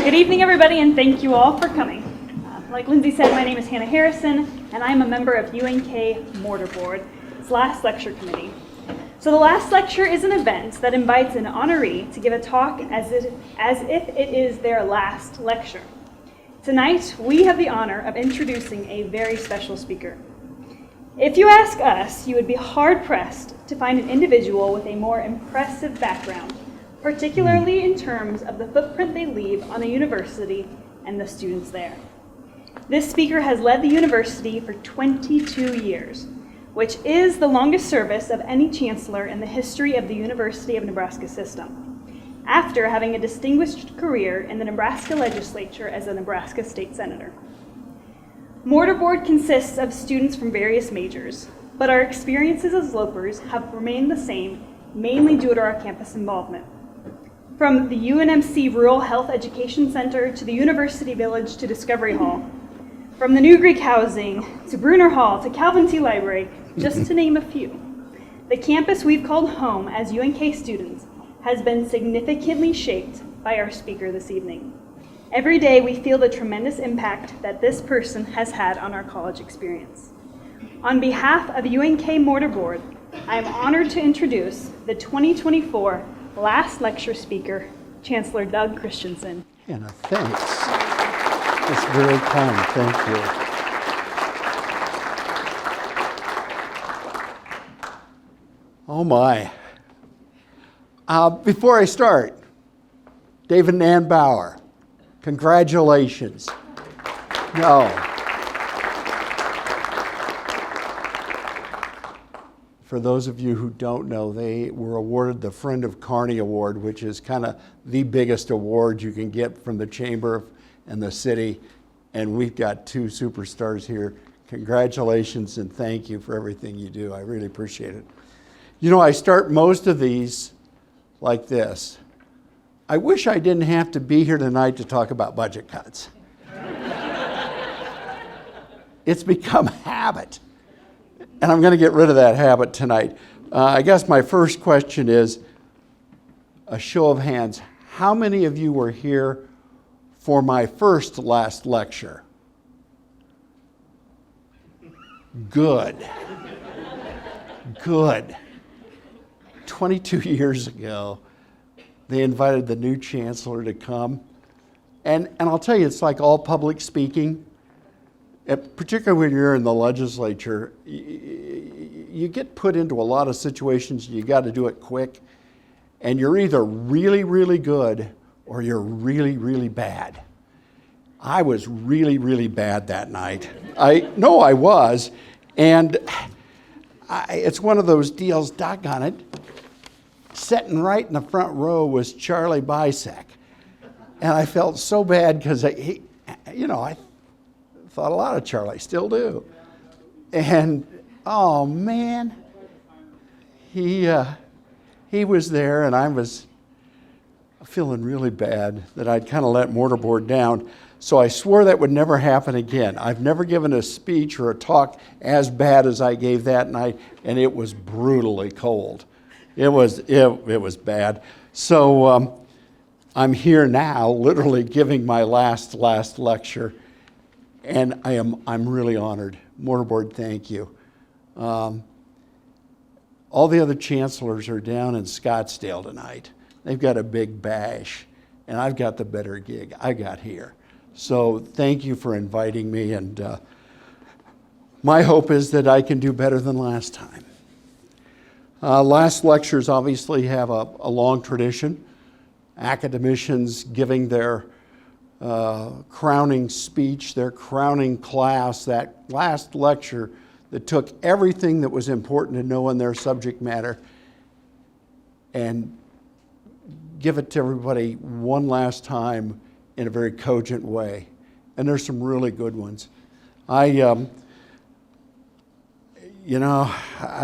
Good evening, everybody, and thank you all for coming. Like Lindsay said, my name is Hannah Harrison, and I'm a member of UNK Mortar Board, its last lecture committee. So the last lecture is an event that invites an honoree to give a talk as if it is their last lecture. Tonight, we have the honor of introducing a very special speaker. If you ask us, you would be hard-pressed to find an individual with a more impressive background, particularly in terms of the footprint they leave on a university and the students there. This speaker has led the university for 22 years, which is the longest service of any chancellor in the history of the University of Nebraska system, after having a distinguished career in the Nebraska legislature as a Nebraska state senator. Mortar Board consists of students from various majors, but our experiences as Lopers have remained the same, mainly due to our campus involvement. From the UNMC Rural Health Education Center to the University Village to Discovery Hall, from the New Greek Housing to Bruner Hall to Calvin T. Library, just to name a few. The campus we've called home as UNK students has been significantly shaped by our speaker this evening. Every day we feel the tremendous impact that this person has had on our college experience. On behalf of UNK Mortar Board, I am honored to introduce the 2024 last lecture speaker, Chancellor Doug Kristensen. Hannah, thanks. That's very kind. Thank you. Oh my. Before I start, David and Ann Bauer, congratulations. No. For those of you who don't know, they were awarded the Friend of Kearney Award, which is kind of the biggest award you can get from the Chamber and the city. And we've got two superstars here. Congratulations and thank you for everything you do. I really appreciate it. You know, I start most of these like this. I wish I didn't have to be here tonight to talk about budget cuts. It's become a habit. And I'm going to get rid of that habit tonight. I guess my first question is a show of hands. How many of you were here for my last lecture? Good. Good. 22 years ago, they invited the new chancellor to come. And I'll tell you, it's like all public speaking. Particularly when you're in the legislature, you get put into a lot of situations, you got to do it quick, and you're either really, really good or you're really, really bad. I was really, really bad that night. I was, and it's one of those deals, doggone it, sitting right in the front row was Charlie Bisek, and I felt so bad because I thought a lot of Charlie, still do. And, oh man, he was there and I was feeling really bad that I'd kind of let Mortar Board down. So I swore that would never happen again. I've never given a speech or a talk as bad as I gave that night, and it was brutally cold. It was bad. So I'm here now, literally giving my last lecture. And I'm really honored. Mortar Board, thank you. All the other chancellors are down in Scottsdale tonight. They've got a big bash, and I've got the better gig. I got here. So thank you for inviting me, and my hope is that I can do better than last time. Last lectures obviously have a long tradition. Academicians giving their crowning speech, their crowning class, that last lecture that took everything that was important to know in their subject matter and give it to everybody one last time in a very cogent way. And there's some really good ones. I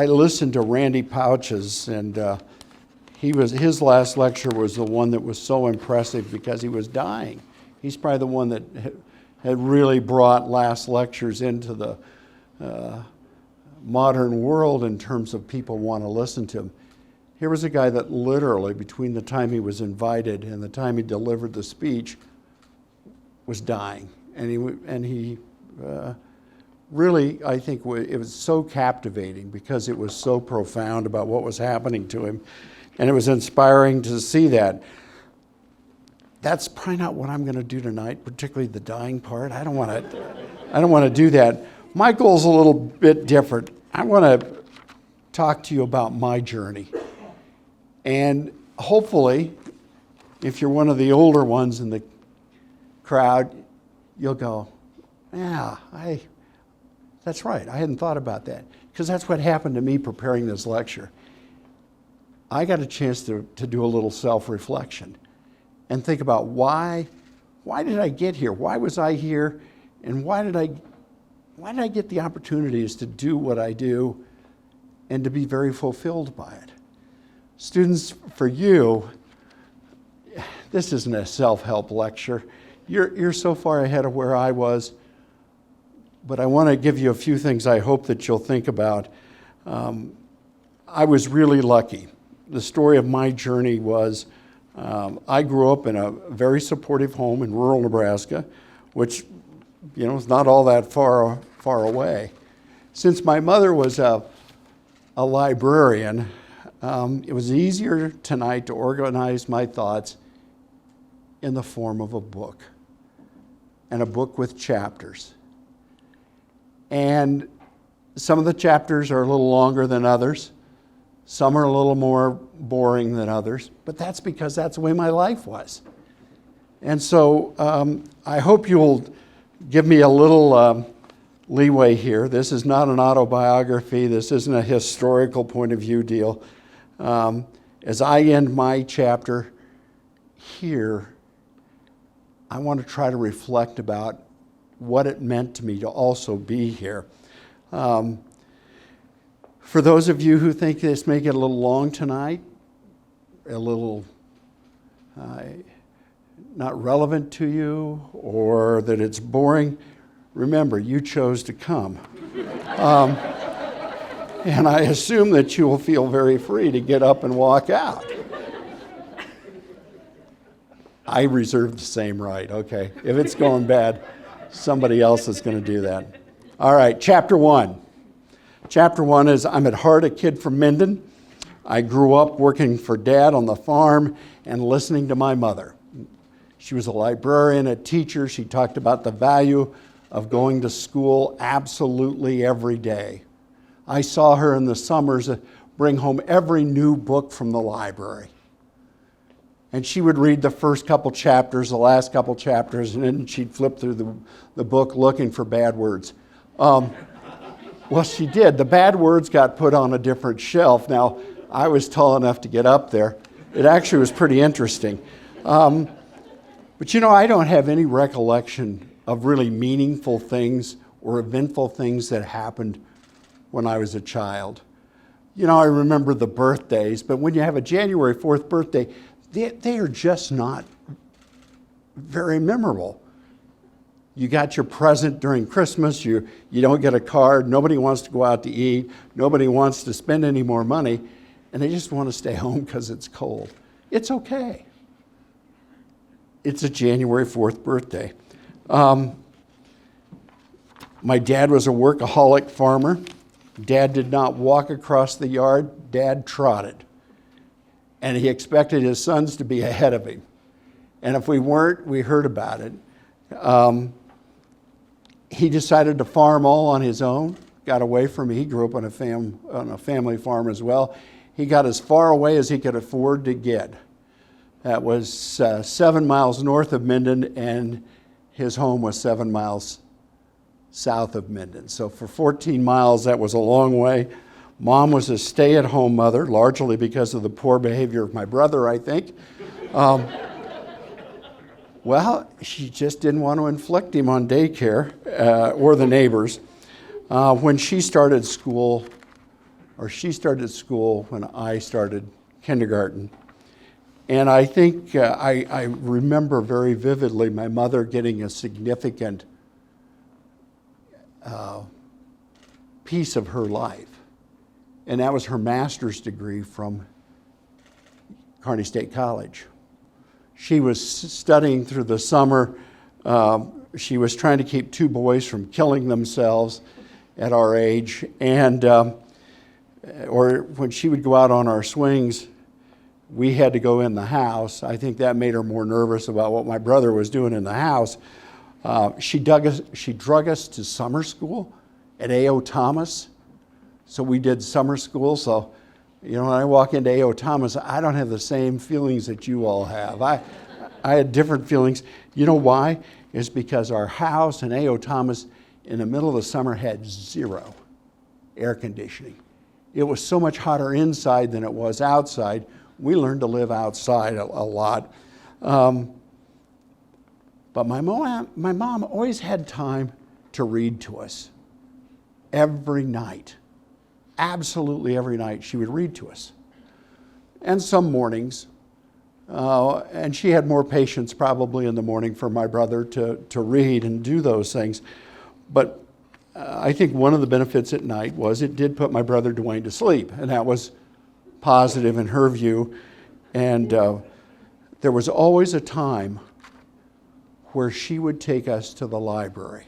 listened to Randy Pouch's, and his last lecture was the one that was so impressive because he was dying. He's probably the one that had really brought last lectures into the modern world in terms of people want to listen to him. Here was a guy that literally, between the time he was invited and the time he delivered the speech, was dying. And he really, I think, it was so captivating because it was so profound about what was happening to him. And it was inspiring to see that. That's probably not what I'm going to do tonight, particularly the dying part. I don't want to do that. My goal's a little bit different. I want to talk to you about my journey. And hopefully, if you're one of the older ones in the crowd, you'll go, yeah, that's right. I hadn't thought about that. Because that's what happened to me preparing this lecture. I got a chance to do a little self-reflection and think about why did I get here? Why was I here? And why did I get the opportunities to do what I do and to be very fulfilled by it? Students, for you, this isn't a self-help lecture. You're so far ahead of where I was, but I want to give you a few things I hope that you'll think about. I was really lucky. The story of my journey was I grew up in a very supportive home in rural Nebraska, which is not all that far away. Since my mother was a librarian, it was easier tonight to organize my thoughts in the form of a book, and a book with chapters. And some of the chapters are a little longer than others. Some are a little more boring than others, but that's because that's the way my life was. And so I hope you'll give me a little leeway here. This is not an autobiography. This isn't a historical point of view deal. As I end my chapter here, I want to try to reflect about what it meant to me to also be here. For those of you who think this may get a little long tonight, a little not relevant to you, or that it's boring, remember, you chose to come. And I assume that you will feel very free to get up and walk out. I reserve the same right, okay? If it's going bad, somebody else is going to do that. All right, chapter 1. Chapter 1 is, I'm at heart a kid from Minden. I grew up working for Dad on the farm and listening to my mother. She was a librarian, a teacher. She talked about the value of going to school absolutely every day. I saw her in the summers bring home every new book from the library. And she would read the first couple chapters, the last couple chapters, and then she'd flip through the book looking for bad words. Well, she did. The bad words got put on a different shelf. Now, I was tall enough to get up there. It actually was pretty interesting. But I don't have any recollection of really meaningful things or eventful things that happened when I was a child. I remember the birthdays, but when you have a January 4th birthday, they are just not very memorable. You got your present during Christmas, you don't get a card, nobody wants to go out to eat, nobody wants to spend any more money, and they just want to stay home because it's cold. It's okay. It's a January 4th birthday. My dad was a workaholic farmer. Dad did not walk across the yard, Dad trotted. And he expected his sons to be ahead of him. And if we weren't, we heard about it. He decided to farm all on his own, got away from me. He grew up on a family farm as well. He got as far away as he could afford to get. That was 7 miles north of Minden, and his home was 7 miles south of Minden. So for 14 miles, that was a long way. Mom was a stay-at-home mother, largely because of the poor behavior of my brother, I think. Well, she just didn't want to inflict him on daycare or the neighbors. When she started school when I started kindergarten. And I think I remember very vividly my mother getting a significant piece of her life. And that was her master's degree from Kearney State College. She was studying through the summer She was trying to keep two boys from killing themselves at our age. And or when she would go out on our swings, we had to go in the house. I think that made her more nervous about what my brother was doing in the house. She drug us to summer school at A.O. Thomas. So we did summer school. So, you know, when I walk into A.O. Thomas, I don't have the same feelings that you all have. I had different feelings. You know why? It's because our house in A.O. Thomas in the middle of the summer had 0 air conditioning. It was so much hotter inside than it was outside. We learned to live outside a lot. But my mom always had time to read to us every night. Absolutely every night she would read to us. And some mornings. And she had more patience probably in the morning for my brother to read and do those things. But I think one of the benefits at night was it did put my brother Dwayne to sleep. And that was positive in her view. And there was always a time where she would take us to the library.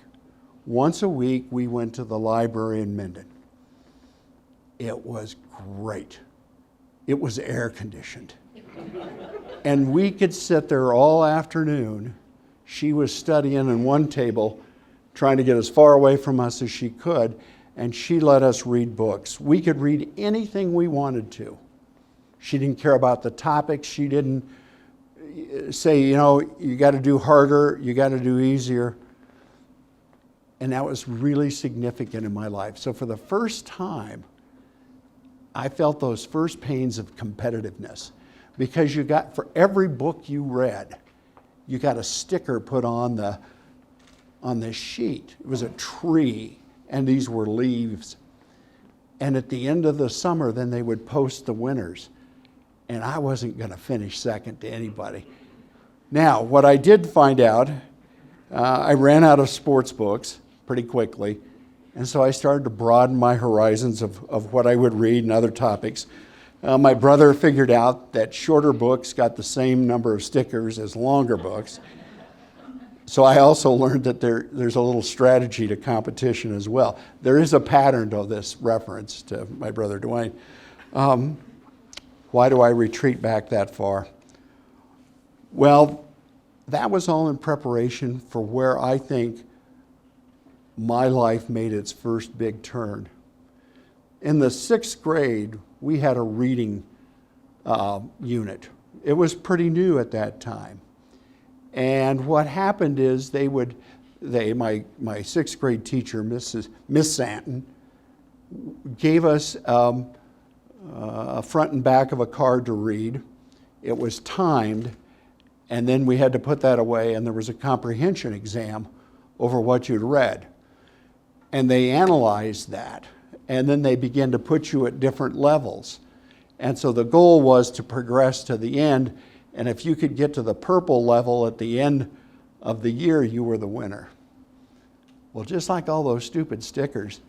Once a week, we went to the library in Minden. It was great. It was air conditioned. And we could sit there all afternoon. She was studying in one table, trying to get as far away from us as she could, and she let us read books. We could read anything we wanted to. She didn't care about the topics. She didn't say, you know, you got to do harder, you got to do easier. And that was really significant in my life. So for the first time, I felt those first pains of competitiveness, because you got, for every book you read, you got a sticker put on the sheet. It was a tree, and these were leaves. And at the end of the summer, then they would post the winners. And I wasn't going to finish second to anybody. Now, what I did find out, I ran out of sports books pretty quickly. And so I started to broaden my horizons of what I would read and other topics. My brother figured out that shorter books got the same number of stickers as longer books. So I also learned that there's a little strategy to competition as well. There is a pattern to this reference to my brother Dwayne. Why do I retreat back that far? Well, that was all in preparation for where I think my life made its first big turn. In the 6th grade, we had a reading unit. It was pretty new at that time. And what happened is my 6th grade teacher, Miss Santon, gave us a front and back of a card to read. It was timed, and then we had to put that away, and there was a comprehension exam over what you'd read. And they analyzed that, and then they began to put you at different levels. And so the goal was to progress to the end, and if you could get to the purple level at the end of the year, you were the winner. Well, just like all those stupid stickers,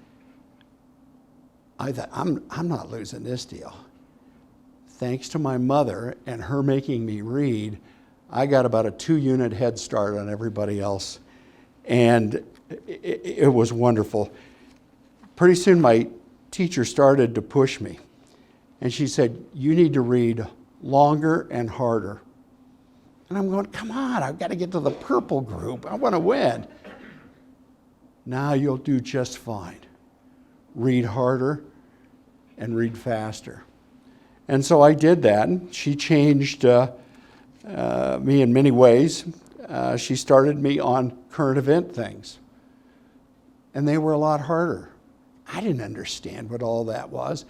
I thought, I'm not losing this deal. Thanks to my mother and her making me read, I got about a 2-unit head start on everybody else. And it was wonderful. Pretty soon my teacher started to push me. And she said, you need to read longer and harder. And I'm going, come on, I've got to get to the purple group. I want to win. Now you'll do just fine. Read harder and read faster. And so I did that. She changed me in many ways. She started me on current event things. And they were a lot harder. I didn't understand what all that was.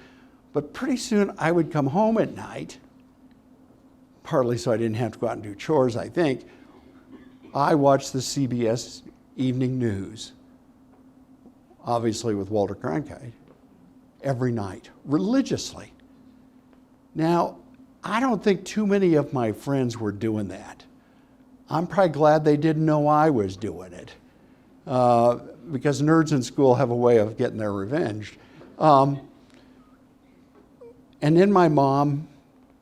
But pretty soon I would come home at night, partly so I didn't have to go out and do chores, I think. I watched the CBS Evening News, obviously with Walter Cronkite, every night, religiously. Now, I don't think too many of my friends were doing that. I'm probably glad they didn't know I was doing it, because nerds in school have a way of getting their revenge. And then my mom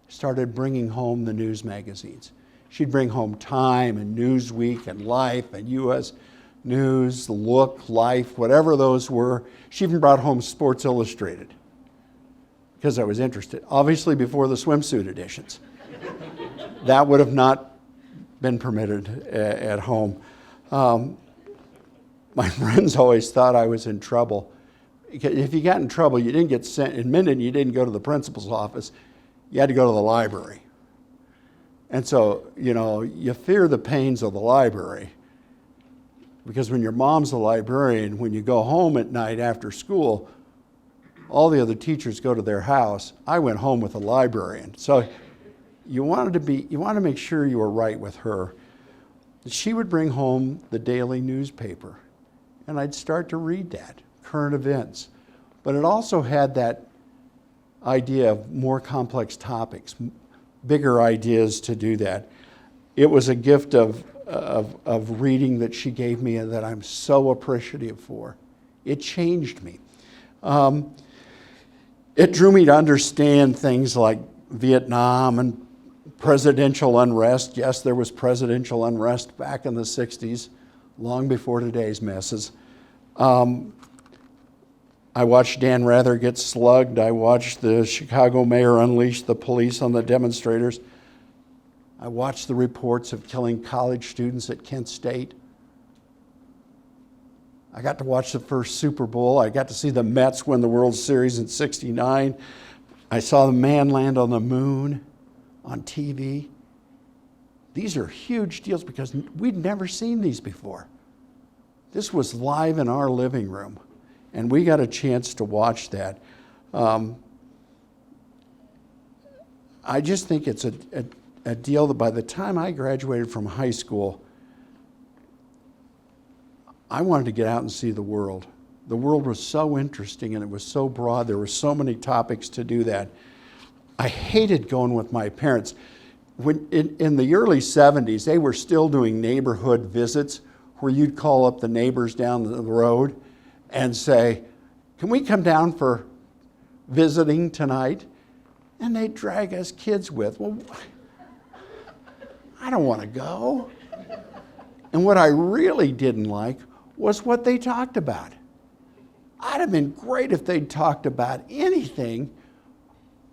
started bringing home the news magazines. She'd bring home Time and Newsweek and Life and U.S. News, Look, Life, whatever those were. She even brought home Sports Illustrated because I was interested. Obviously before the swimsuit editions. That would have not been permitted at home. My friends always thought I was in trouble. If you got in trouble, you didn't get sent, admitted you didn't go to the principal's office. You had to go to the library. And so, you fear the pains of the library. Because when your mom's a librarian, when you go home at night after school, all the other teachers go to their house. I went home with a librarian. So you want to make sure you were right with her. She would bring home the daily newspaper, and I'd start to read that, current events. But it also had that idea of more complex topics, bigger ideas to do that. It was a gift of reading that she gave me and that I'm so appreciative for. It changed me. It drew me to understand things like Vietnam and presidential unrest. Yes, there was presidential unrest back in the 60s, long before today's messes. I watched Dan Rather get slugged. I watched the Chicago mayor unleash the police on the demonstrators. I watched the reports of killing college students at Kent State. I got to watch the first Super Bowl. I got to see the Mets win the World Series in '69. I saw the man land on the moon on TV. These are huge deals because we'd never seen these before. This was live in our living room, and we got a chance to watch that. I just think it's a deal that by the time I graduated from high school, I wanted to get out and see the world. The world was so interesting and it was so broad. There were so many topics to do that. I hated going with my parents. When in the early 70s, they were still doing neighborhood visits where you'd call up the neighbors down the road and say, "Can we come down for visiting tonight?" And they'd drag us kids with. Well, I don't want to go. And what I really didn't like was what they talked about. I'd have been great if they'd talked about anything,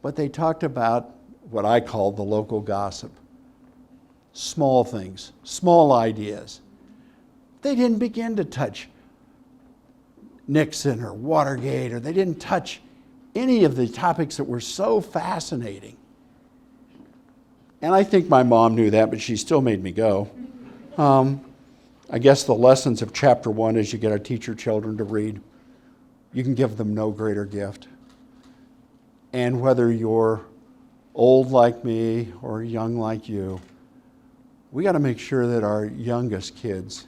but they talked about what I called the local gossip. Small things, small ideas. They didn't begin to touch Nixon or Watergate, or they didn't touch any of the topics that were so fascinating. And I think my mom knew that, but she still made me go. I guess the lessons of chapter 1 is you got to teach your children to read. You can give them no greater gift. And whether you're old like me or young like you, we got to make sure that our youngest kids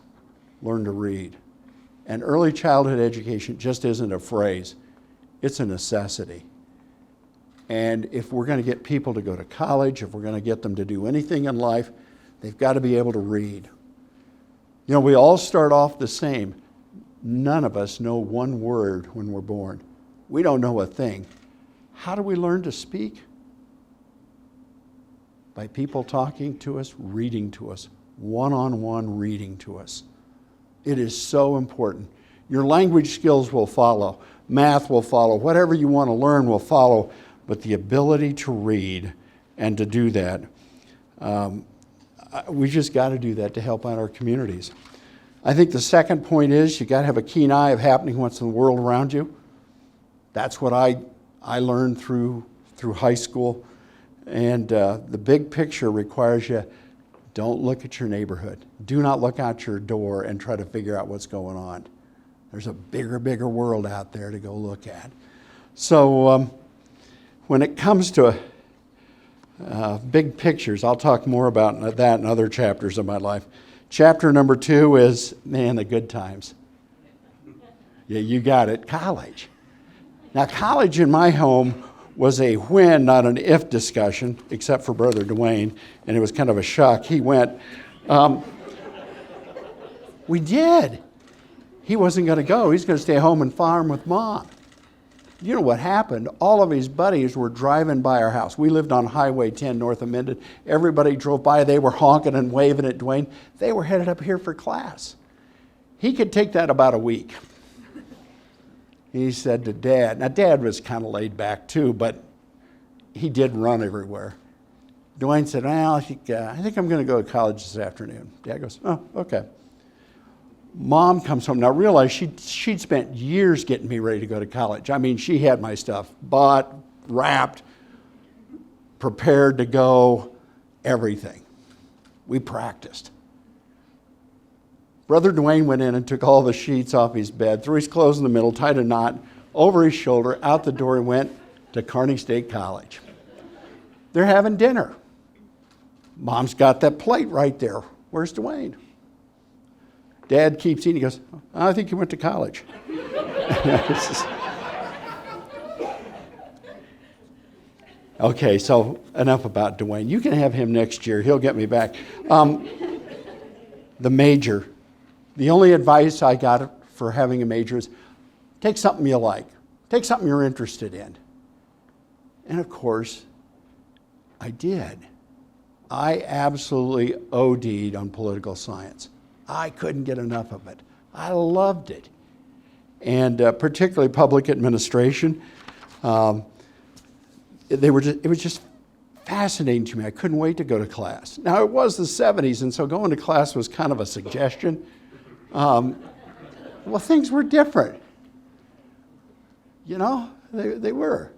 learn to read. And early childhood education just isn't a phrase. It's a necessity. And if we're going to get people to go to college, if we're going to get them to do anything in life, they've got to be able to read. You know, we all start off the same. None of us know one word when we're born. We don't know a thing. How do we learn to speak? By people talking to us, reading to us, one-on-one reading to us. It is so important. Your language skills will follow. Math will follow. Whatever you want to learn will follow. But the ability to read and to do that, we just got to do that to help out our communities. I think the second point is you got to have a keen eye of happening what's in the world around you. That's what I learned through high school. And the big picture requires you, don't look at your neighborhood. Do not look out your door and try to figure out what's going on. There's a bigger world out there to go look at. So when it comes to big pictures, I'll talk more about that in other chapters of my life. Chapter number 2 is, man, the good times. Yeah, you got it, college. Now, college in my home was a when, not an if discussion, except for Brother Dwayne, and it was kind of a shock. He went. We did. He wasn't going to go. He's going to stay home and farm with Mom. You know what happened? All of his buddies were driving by our house. We lived on Highway 10 north of Minden. Everybody drove by. They were honking and waving at Dwayne. They were headed up here for class. He could take that about a week. He said to Dad, now Dad was kind of laid back too, but he did run everywhere. Dwayne said, well, I think I'm going to go to college this afternoon. Dad goes, oh, okay. Mom comes home. Now realize she'd spent years getting me ready to go to college. I mean, she had my stuff bought, wrapped, prepared to go, everything. We practiced. Brother Dwayne went in and took all the sheets off his bed, threw his clothes in the middle, tied a knot over his shoulder, out the door, and went to Kearney State College. They're having dinner. Mom's got that plate right there. Where's Dwayne? Dad keeps eating. He goes, I think he went to college. Okay, so enough about Dwayne. You can have him next year. He'll get me back. The major. The only advice I got for having a major is take something you like. Take something you're interested in. And of course, I did. I absolutely OD'd on political science. I couldn't get enough of it. I loved it. And particularly public administration. It was just fascinating to me. I couldn't wait to go to class. Now, it was the 70s, and so going to class was kind of a suggestion. Well, things were different. You know, they were.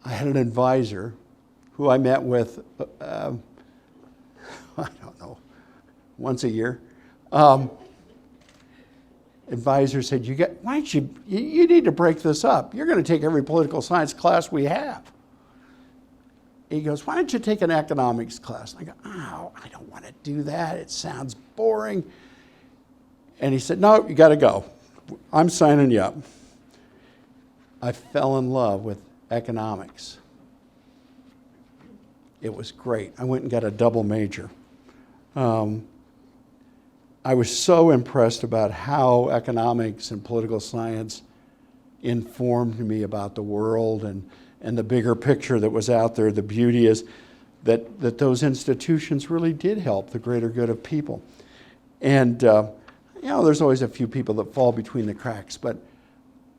I had an advisor who I met with, I don't know, once a year. Advisor said, why don't you need to break this up. You're going to take every political science class we have. He goes, why don't you take an economics class? And I go, oh, I don't want to do that. It sounds boring. And he said, no, you got to go. I'm signing you up. I fell in love with economics. It was great. I went and got a double major. I was so impressed about how economics and political science informed me about the world and the bigger picture that was out there. The beauty is that those institutions really did help the greater good of people. And, there's always a few people that fall between the cracks, but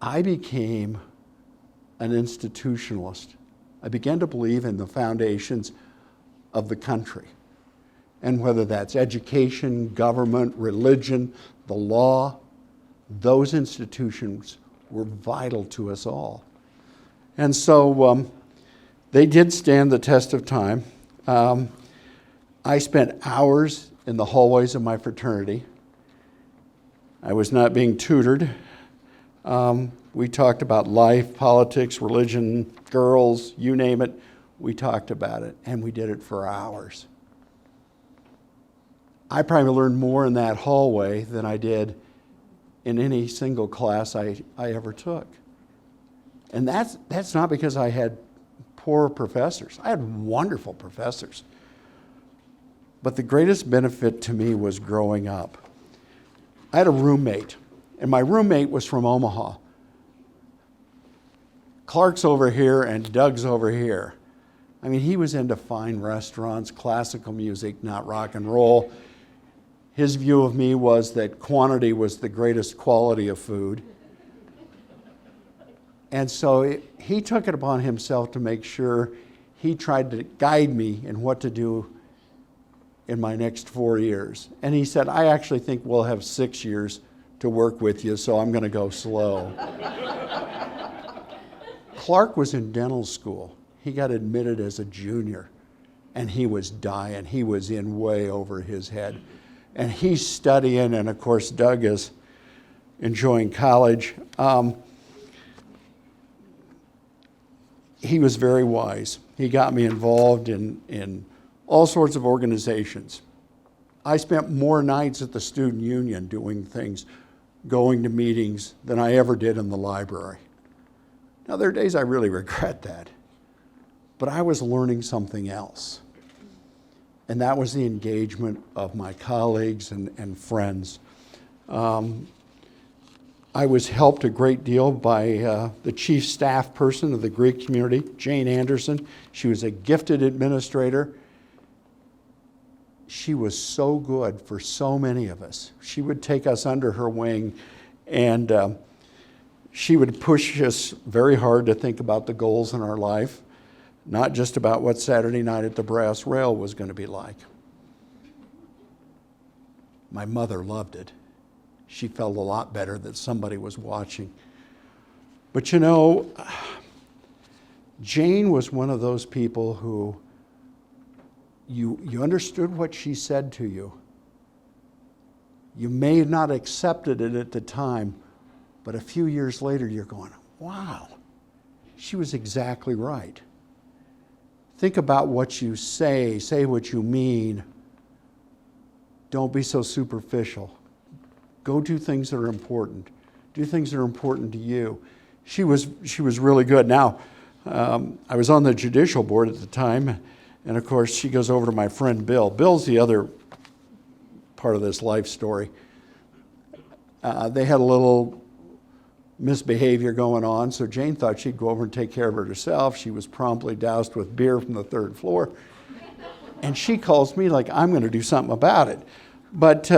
I became an institutionalist. I began to believe in the foundations of the country. And whether that's education, government, religion, the law, those institutions were vital to us all. And so they did stand the test of time. I spent hours in the hallways of my fraternity. I was not being tutored. We talked about life, politics, religion, girls, you name it. We talked about it, and we did it for hours. I probably learned more in that hallway than I did in any single class I ever took. And that's not because I had poor professors. I had wonderful professors. But the greatest benefit to me was growing up. I had a roommate, and my roommate was from Omaha. Clark's over here and Doug's over here. I mean, he was into fine restaurants, classical music, not rock and roll. His view of me was that quantity was the greatest quality of food. And so he took it upon himself to make sure he tried to guide me in what to do in my next 4 years. And he said, I actually think we'll have 6 years to work with you, so I'm going to go slow. Clark was in dental school. He got admitted as a junior, and he was dying. He was in way over his head. And he's studying, and of course, Doug is enjoying college. He was very wise. He got me involved in all sorts of organizations. I spent more nights at the student union doing things, going to meetings, than I ever did in the library. Now, there are days I really regret that, but I was learning something else. And that was the engagement of my colleagues and friends. I I was helped a great deal by the chief staff person of the Greek community, Jane Anderson. She was a gifted administrator. She was so good for so many of us. She would take us under her wing, and she would push us very hard to think about the goals in our life, not just about what Saturday night at the Brass Rail was going to be like. My mother loved it. She felt a lot better that somebody was watching. But you know, Jane was one of those people who you understood what she said to you. You may have not accepted it at the time, but a few years later you're going, wow, she was exactly right. Think about what you say what you mean. Don't be so superficial. Go do things that are important. Do things that are important to you. She was really good. Now, I was on the judicial board at the time, and of course she goes over to my friend Bill. Bill's the other part of this life story. They had a little misbehavior going on, so Jane thought she'd go over and take care of it herself. She was promptly doused with beer from the third floor. And she calls me like I'm going to do something about it. But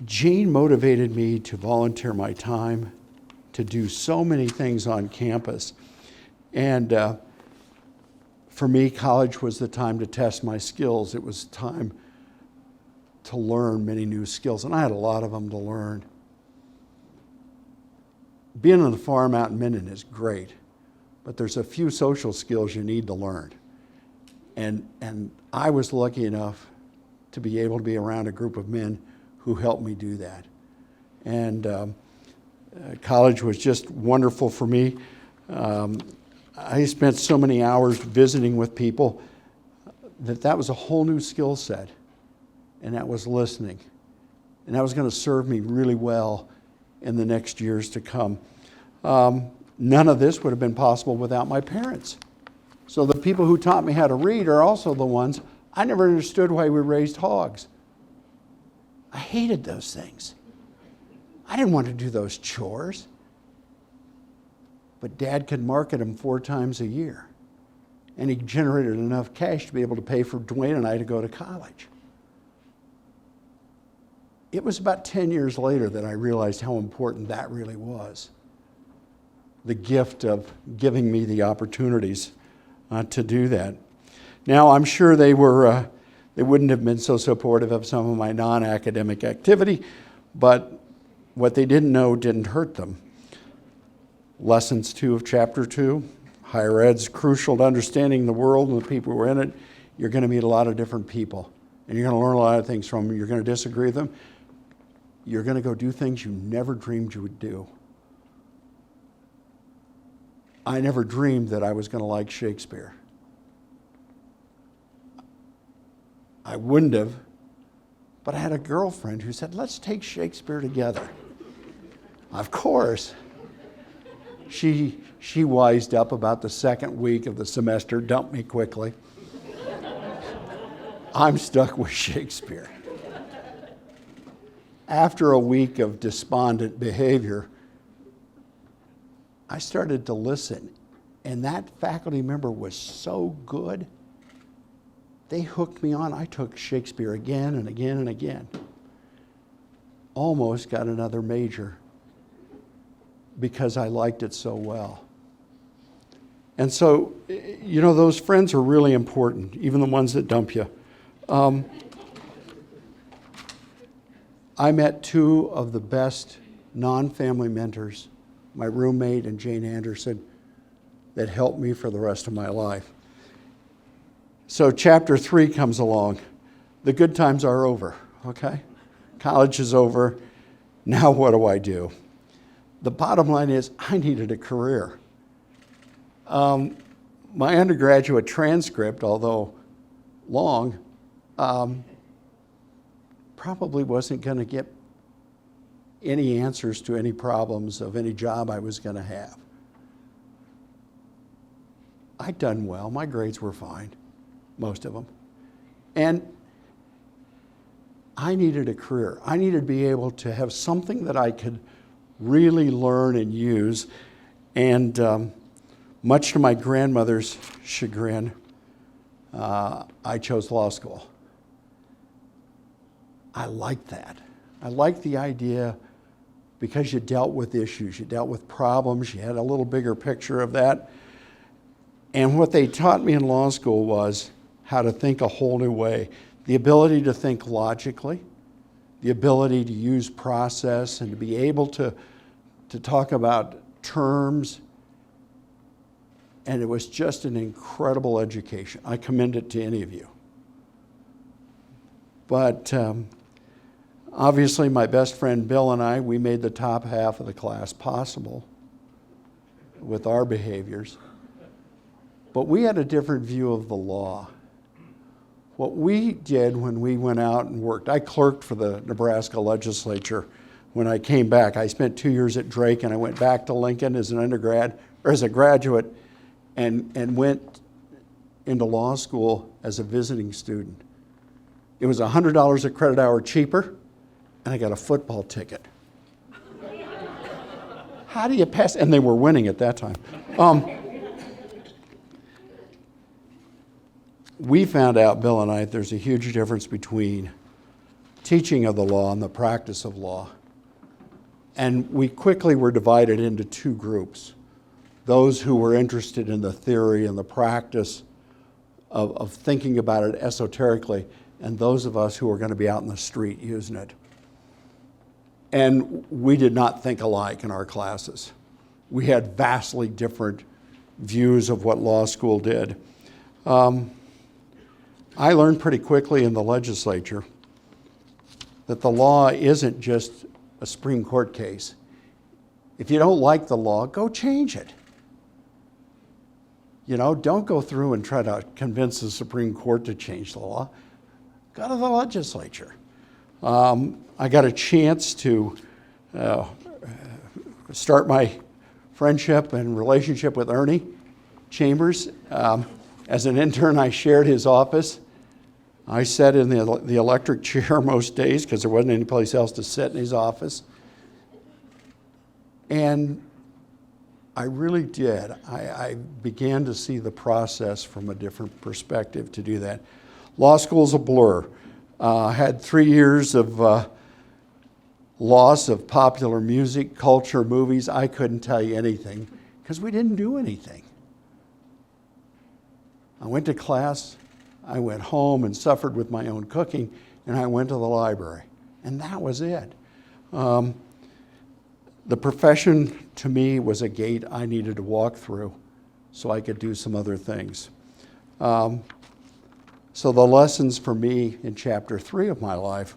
Jane motivated me to volunteer my time, to do so many things on campus. And for me, college was the time to test my skills. It was time to learn many new skills, and I had a lot of them to learn. Being on the farm out in Minden is great, but there's a few social skills you need to learn. And I was lucky enough to be able to be around a group of men who helped me do that. And college was just wonderful for me. I spent so many hours visiting with people that was a whole new skill set, and that was listening. And that was going to serve me really well in the next years to come. None of this would have been possible without my parents. So the people who taught me how to read are also the ones. I never understood why we raised hogs. I hated those things. I didn't want to do those chores. But Dad could market them 4 times a year. And he generated enough cash to be able to pay for Dwayne and I to go to college. It was about 10 years later that I realized how important that really was. The gift of giving me the opportunities to do that. Now, I'm sure they wouldn't have been so supportive of some of my non-academic activity, but what they didn't know didn't hurt them. Lessons 2 of chapter 2, higher ed's crucial to understanding the world and the people who are in it. You're going to meet a lot of different people, and you're going to learn a lot of things from them. You're going to disagree with them. You're going to go do things you never dreamed you would do. I never dreamed that I was going to like Shakespeare. I wouldn't have, but I had a girlfriend who said, let's take Shakespeare together. Of course. She wised up about the second week of the semester, dumped me quickly. I'm stuck with Shakespeare. After a week of despondent behavior, I started to listen, and that faculty member was so good, they hooked me on. I took Shakespeare again and again and again. Almost got another major because I liked it so well. And so, you know, those friends are really important, even the ones that dump you. I met 2 of the best non-family mentors, my roommate and Jane Anderson, that helped me for the rest of my life. So chapter 3 comes along. The good times are over, okay? College is over. Now what do I do? The bottom line is I needed a career. My undergraduate transcript, although long, probably wasn't going to get any answers to any problems of any job I was going to have. I'd done well. My grades were fine, most of them. And I needed a career. I needed to be able to have something that I could really learn and use. And much to my grandmother's chagrin, I chose law school. I liked that. I liked the idea because you dealt with issues, you dealt with problems, you had a little bigger picture of that. And what they taught me in law school was how to think a whole new way. The ability to think logically, the ability to use process and to be able to talk about terms. And it was just an incredible education. I commend it to any of you. But obviously my best friend Bill and I, we made the top half of the class possible with our behaviors. But we had a different view of the law. What we did when we went out and worked, I clerked for the Nebraska legislature when I came back. I spent 2 years at Drake and I went back to Lincoln as an undergrad, or as a graduate, and went into law school as a visiting student. It was $100 a credit hour cheaper, and I got a football ticket. How do you pass? And they were winning at that time. We found out, Bill and I, there's a huge difference between teaching of the law and the practice of law. And we quickly were divided into two groups. Those who were interested in the theory and the practice of thinking about it esoterically, and those of us who were going to be out in the street using it. And we did not think alike in our classes. We had vastly different views of what law school did. I learned pretty quickly in the legislature that the law isn't just a Supreme Court case. If you don't like the law, go change it. You know, don't go through and try to convince the Supreme Court to change the law. Go to the legislature. I got a chance to start my friendship and relationship with Ernie Chambers. As an intern, I shared his office. I sat in the electric chair most days because there wasn't any place else to sit in his office. And I really did. I began to see the process from a different perspective to do that. Law school's a blur. I had 3 years of loss of popular music, culture, movies. I couldn't tell you anything because we didn't do anything. I went to class, I went home and suffered with my own cooking, and I went to the library. And that was it. The profession to me was a gate I needed to walk through so I could do some other things. So the lessons for me in chapter 3 of my life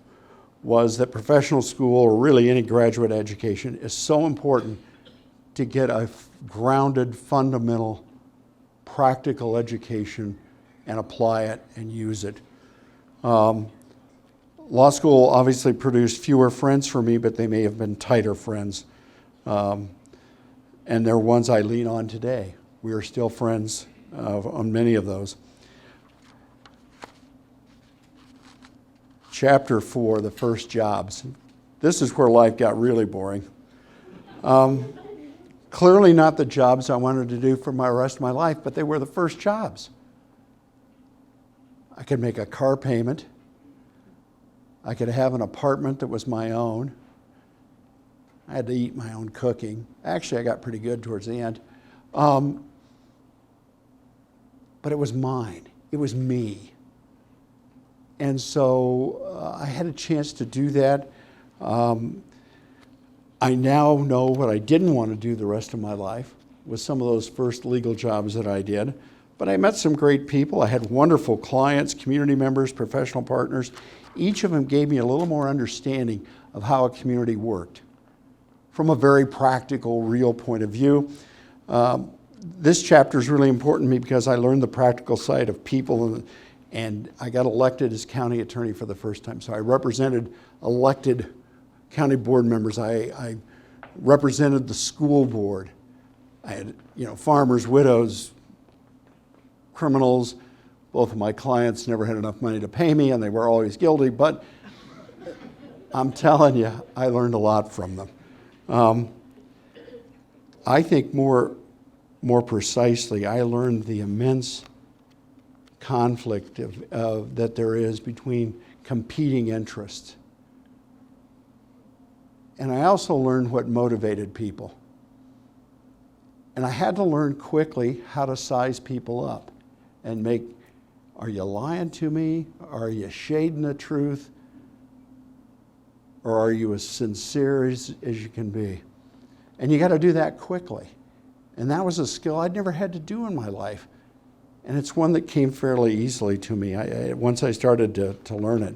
was that professional school, or really any graduate education, is so important to get a grounded, fundamental, practical education and apply it and use it. Law school obviously produced fewer friends for me, but they may have been tighter friends. And they're ones I lean on today. We are still friends on many of those. Chapter 4, the first jobs. This is where life got really boring. Clearly not the jobs I wanted to do for the rest of my life, but they were the first jobs. I could make a car payment. I could have an apartment that was my own. I had to eat my own cooking. Actually, I got pretty good towards the end. But it was mine. It was me. And so I had a chance to do that. I now know what I didn't want to do the rest of my life with some of those first legal jobs that I did. But I met some great people. I had wonderful clients, community members, professional partners. Each of them gave me a little more understanding of how a community worked from a very practical, real point of view. This chapter is really important to me because I learned the practical side of people, and I got elected as county attorney for the first time. So I represented elected county board members. I represented the school board. I had, farmers, widows, criminals. Both of my clients never had enough money to pay me, and they were always guilty. But I'm telling you, I learned a lot from them. I think more precisely, I learned the immense conflict that there is between competing interests. And I also learned what motivated people. And I had to learn quickly how to size people up and are you lying to me? Are you shading the truth? Or are you as sincere as you can be? And you got to do that quickly. And that was a skill I'd never had to do in my life. And it's one that came fairly easily to me once I started to learn it.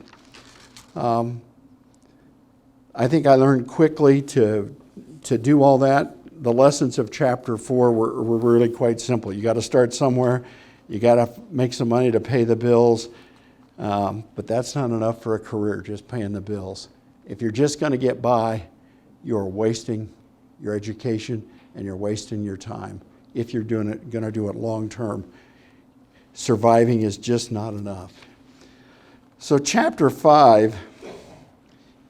I think I learned quickly to do all that. The lessons of chapter 4 were really quite simple. You got to start somewhere. You got to make some money to pay the bills. But that's not enough for a career, just paying the bills. If you're just going to get by, you're wasting your education and you're wasting your time. If you're going to do it long term, surviving is just not enough. So chapter 5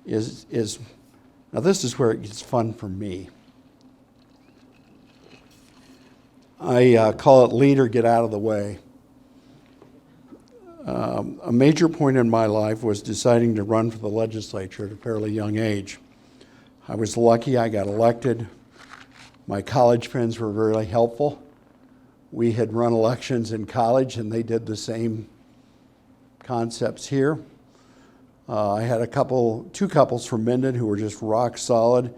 is now this is where it gets fun for me. I call it lead or get out of the way. A major point in my life was deciding to run for the legislature at a fairly young age. I was lucky I got elected. My college friends were really helpful. We had run elections in college and they did the same concepts here. I had two couples from Minden who were just rock solid,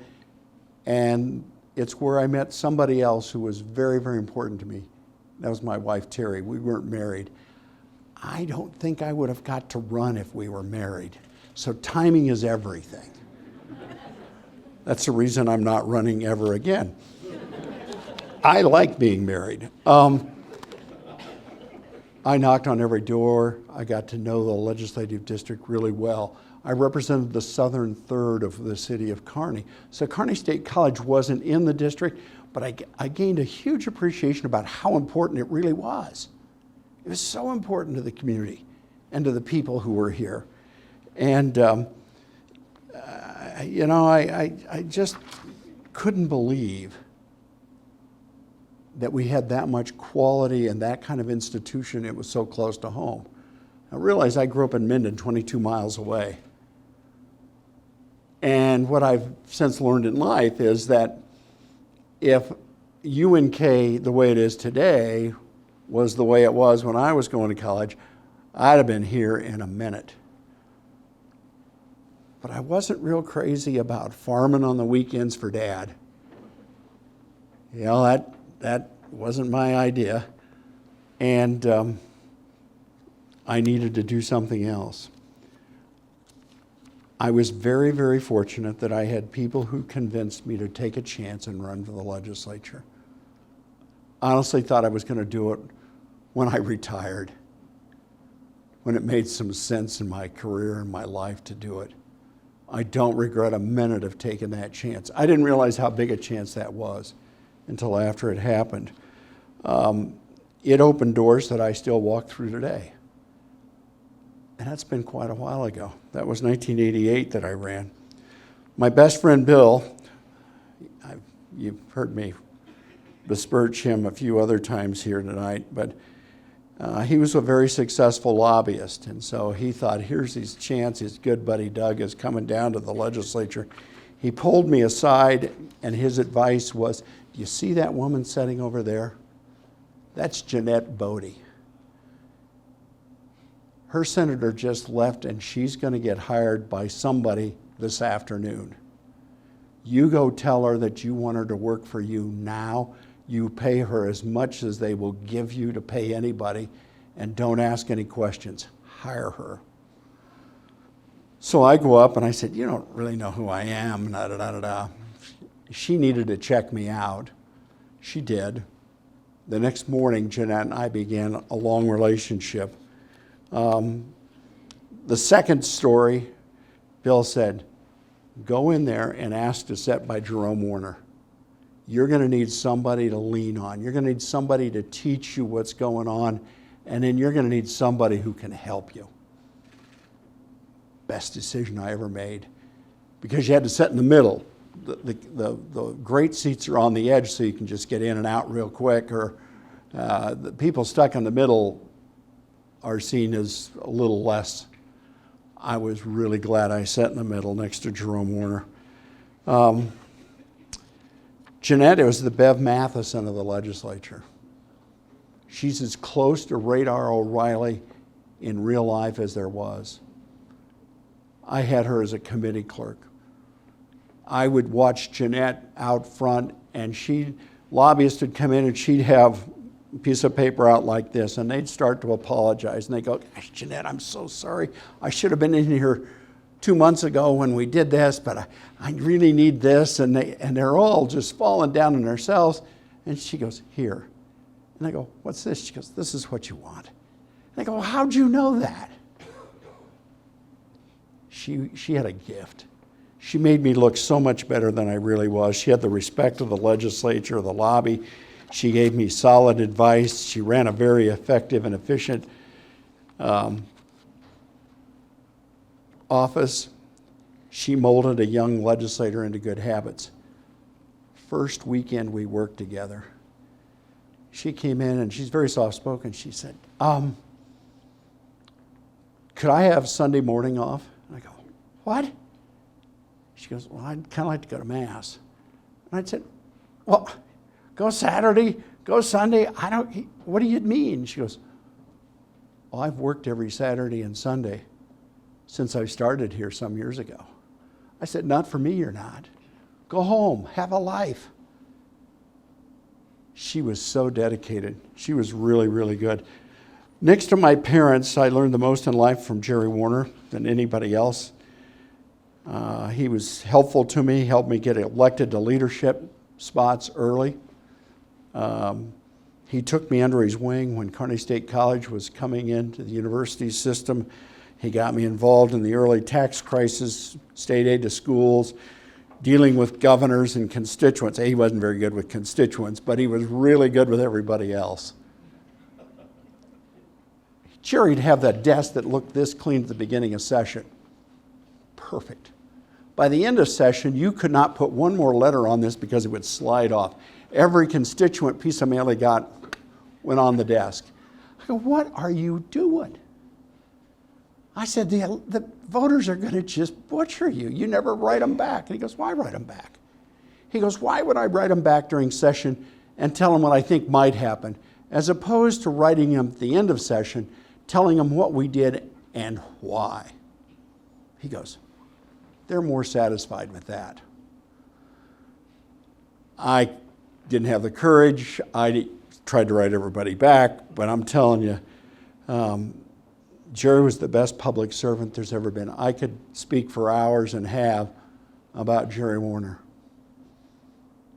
and it's where I met somebody else who was very, very important to me. That was my wife, Terry. We weren't married. I don't think I would have got to run if we were married. So timing is everything. That's the reason I'm not running ever again. I like being married. I knocked on every door. I got to know the legislative district really well. I represented the southern third of the city of Kearney. So Kearney State College wasn't in the district, but I gained a huge appreciation about how important it really was. It was so important to the community and to the people who were here. And, I just couldn't believe that we had that much quality and that kind of institution. It was so close to home. I realized I grew up in Minden, 22 miles away. And what I've since learned in life is that if UNK, the way it is today, was the way it was when I was going to college, I'd have been here in a minute. But I wasn't real crazy about farming on the weekends for Dad. You know, that wasn't my idea. And I needed to do something else. I was very, very fortunate that I had people who convinced me to take a chance and run for the legislature. I honestly thought I was going to do it when I retired, when it made some sense in my career and my life to do it. I don't regret a minute of taking that chance. I didn't realize how big a chance that was until after it happened. It opened doors that I still walk through today. And that's been quite a while ago. That was 1988 that I ran. My best friend Bill, you've heard me besmirch him a few other times here tonight, but he was a very successful lobbyist. And so he thought, here's his chance. His good buddy Doug is coming down to the legislature. He pulled me aside, and his advice was, do you see that woman sitting over there? That's Jeanette Bodie. Her senator just left, and she's going to get hired by somebody this afternoon. You go tell her that you want her to work for you now. You pay her as much as they will give you to pay anybody, and don't ask any questions. Hire her. So I go up, and I said, you don't really know who I am, da-da-da-da-da. She needed to check me out. She did. The next morning, Jeanette and I began a long relationship. The second story, Bill said, go in there and ask to sit by Jerome Warner. You're going to need somebody to lean on. You're going to need somebody to teach you what's going on, and then you're going to need somebody who can help you. Best decision I ever made, because you had to sit in the middle. the great seats are on the edge so you can just get in and out real quick, or the people stuck in the middle are seen as a little less. I was really glad I sat in the middle next to Jerome Warner. Jeanette was the Bev Matheson of the legislature. She's as close to Radar O'Reilly in real life as there was. I had her as a committee clerk. I would watch Jeanette out front, and lobbyists would come in and she'd have a piece of paper out like this, and they'd start to apologize. And they'd go, "Gosh, Jeanette, I'm so sorry. I should have been in here 2 months ago when we did this, but I really need this." And they're all just falling down on themselves. And she goes, "Here." And I go, "What's this?" She goes, "This is what you want." And I go, "Well, how'd you know that?" She had a gift. She made me look so much better than I really was. She had the respect of the legislature, the lobby. She gave me solid advice. She ran a very effective and efficient office. She molded a young legislator into good habits. First weekend we worked together, she came in, and she's very soft-spoken. She said, "Could I have Sunday morning off?" And I go, "What?" She goes, "Well, I'd kind of like to go to Mass." And I said, "Well, go Saturday, go Sunday. What do you mean?" She goes, "Well, I've worked every Saturday and Sunday since I started here some years ago." I said, "Not for me, you're not. Go home, have a life." She was so dedicated. She was really, really good. Next to my parents, I learned the most in life from Jerry Warner than anybody else. He was helpful to me, helped me get elected to leadership spots early. He took me under his wing when Kearney State College was coming into the university system. He got me involved in the early tax crisis, state aid to schools, dealing with governors and constituents. He wasn't very good with constituents, but he was really good with everybody else. Jerry'd have that desk that looked this clean at the beginning of session. Perfect. By the end of session, you could not put one more letter on this because it would slide off. Every constituent piece of mail he got went on the desk. I go, "What are you doing?" I said, the voters are going to just butcher you. You never write them back. And he goes, "Why write them back?" He goes, "Why would I write them back during session and tell them what I think might happen, as opposed to writing them at the end of session, telling them what we did and why?" He goes, "They're more satisfied with that." I didn't have the courage. I tried to write everybody back, but I'm telling you, Jerry was the best public servant there's ever been. I could speak for hours and have about Jerry Warner.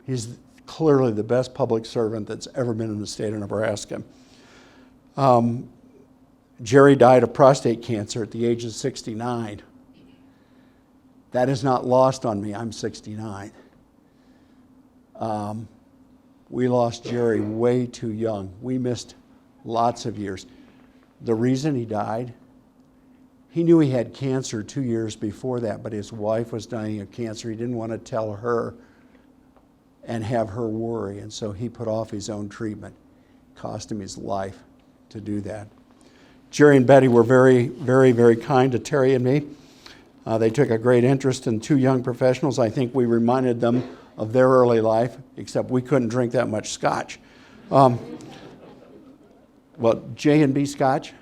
He's clearly the best public servant that's ever been in the state of Nebraska. Jerry died of prostate cancer at the age of 69. That is not lost on me. I'm 69. We lost Jerry way too young. We missed lots of years. The reason he died, he knew he had cancer 2 years before that, but his wife was dying of cancer. He didn't want to tell her and have her worry, and so he put off his own treatment. It cost him his life to do that. Jerry and Betty were very, very, very kind to Terry and me. They took a great interest in two young professionals. I think we reminded them of their early life, except we couldn't drink that much scotch. Well, J and B Scotch,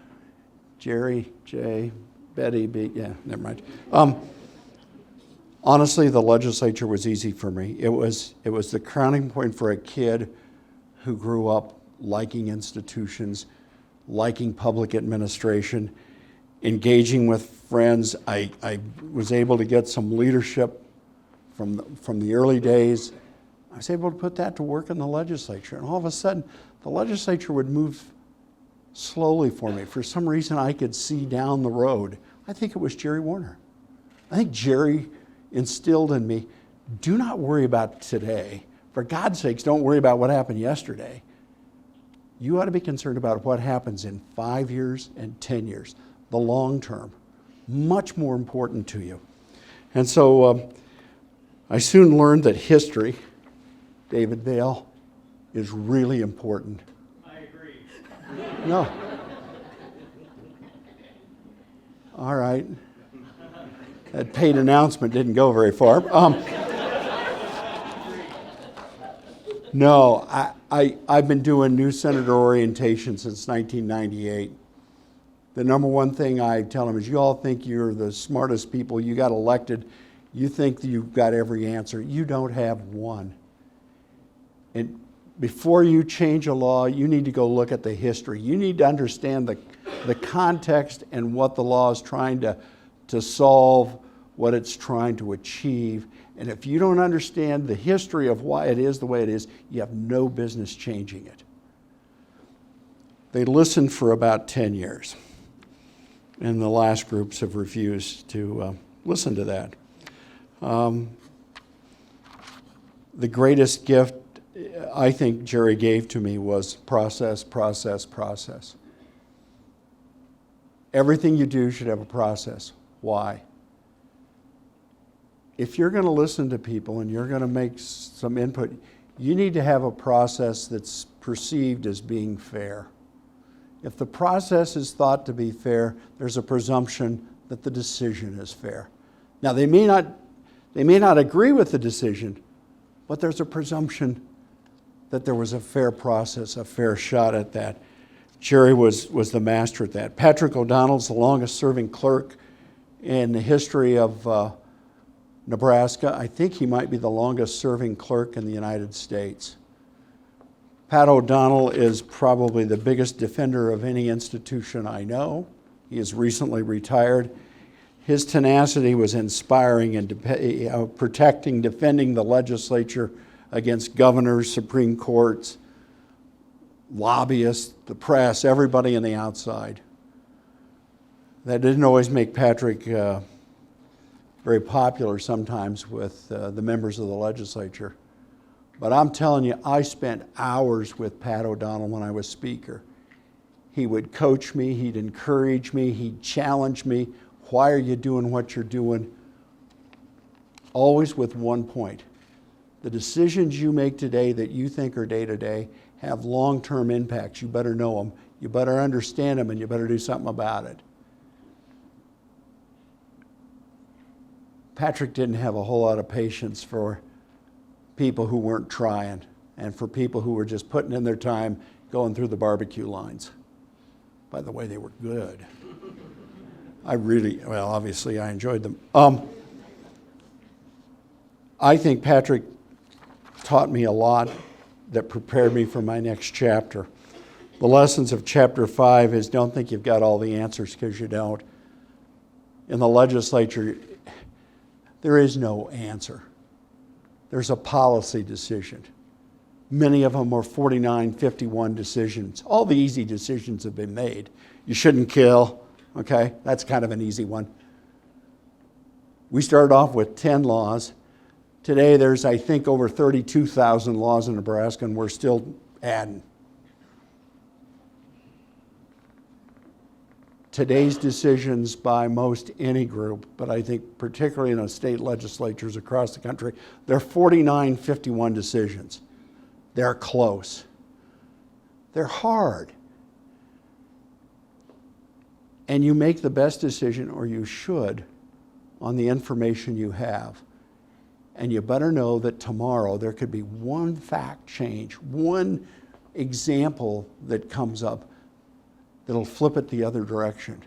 Jerry, J, Betty, B, yeah, never mind. Honestly, the legislature was easy for me. It was the crowning point for a kid who grew up liking institutions, liking public administration, engaging with friends. I was able to get some leadership from the early days. I was able to put that to work in the legislature, and all of a sudden, the legislature would move slowly for me. For some reason, I could see down the road. I think it was Jerry Warner. I think Jerry instilled in me, do not worry about today. For God's sakes, don't worry about what happened yesterday. You ought to be concerned about what happens in 5 years and 10 years, the long term. Much more important to you. And so I soon learned that history, David Dale, is really important. I agree. No. All right. That paid announcement didn't go very far. No, I've been doing new senator orientation since 1998. The number one thing I tell them is, you all think you're the smartest people, you got elected, you think that you've got every answer. You don't have one. And before you change a law, you need to go look at the history. You need to understand the context and what the law is trying to solve, what it's trying to achieve. And if you don't understand the history of why it is the way it is, you have no business changing it. They listened for about 10 years. And the last groups have refused to listen to that. The greatest gift I think Jerry gave to me was process, process, process. Everything you do should have a process. Why? If you're going to listen to people and you're going to make some input, you need to have a process that's perceived as being fair. If the process is thought to be fair, there's a presumption that the decision is fair. Now, they may not agree with the decision, but there's a presumption that there was a fair process, a fair shot at that. Jerry was the master at that. Patrick O'Donnell's the longest serving clerk in the history of Nebraska. I think he might be the longest serving clerk in the United States. Pat O'Donnell is probably the biggest defender of any institution I know. He is recently retired. His tenacity was inspiring in protecting, defending the legislature against governors, Supreme Courts, lobbyists, the press, everybody on the outside. That didn't always make Patrick very popular sometimes with the members of the legislature. But I'm telling you, I spent hours with Pat O'Donnell when I was Speaker. He would coach me, he'd encourage me, he'd challenge me. Why are you doing what you're doing? Always with one point. The decisions you make today that you think are day-to-day have long-term impacts. You better know them, you better understand them, and you better do something about it. Patrick didn't have a whole lot of patience for people who weren't trying and for people who were just putting in their time going through the barbecue lines. By the way, they were good. Obviously I enjoyed them. I think Patrick taught me a lot that prepared me for my next chapter. The lessons of chapter 5 is, don't think you've got all the answers, because you don't. In the legislature, there is no answer. There's a policy decision. Many of them are 49-51 decisions. All the easy decisions have been made. You shouldn't kill, okay? That's kind of an easy one. We started off with 10 laws. Today there's, I think, over 32,000 laws in Nebraska, and we're still adding. Today's decisions by most any group, but I think particularly in the state legislatures across the country, they're 49-51 decisions. They're close. They're hard. And you make the best decision, or you should, on the information you have. And you better know that tomorrow there could be one fact change, one example that comes up that'll flip it the other direction.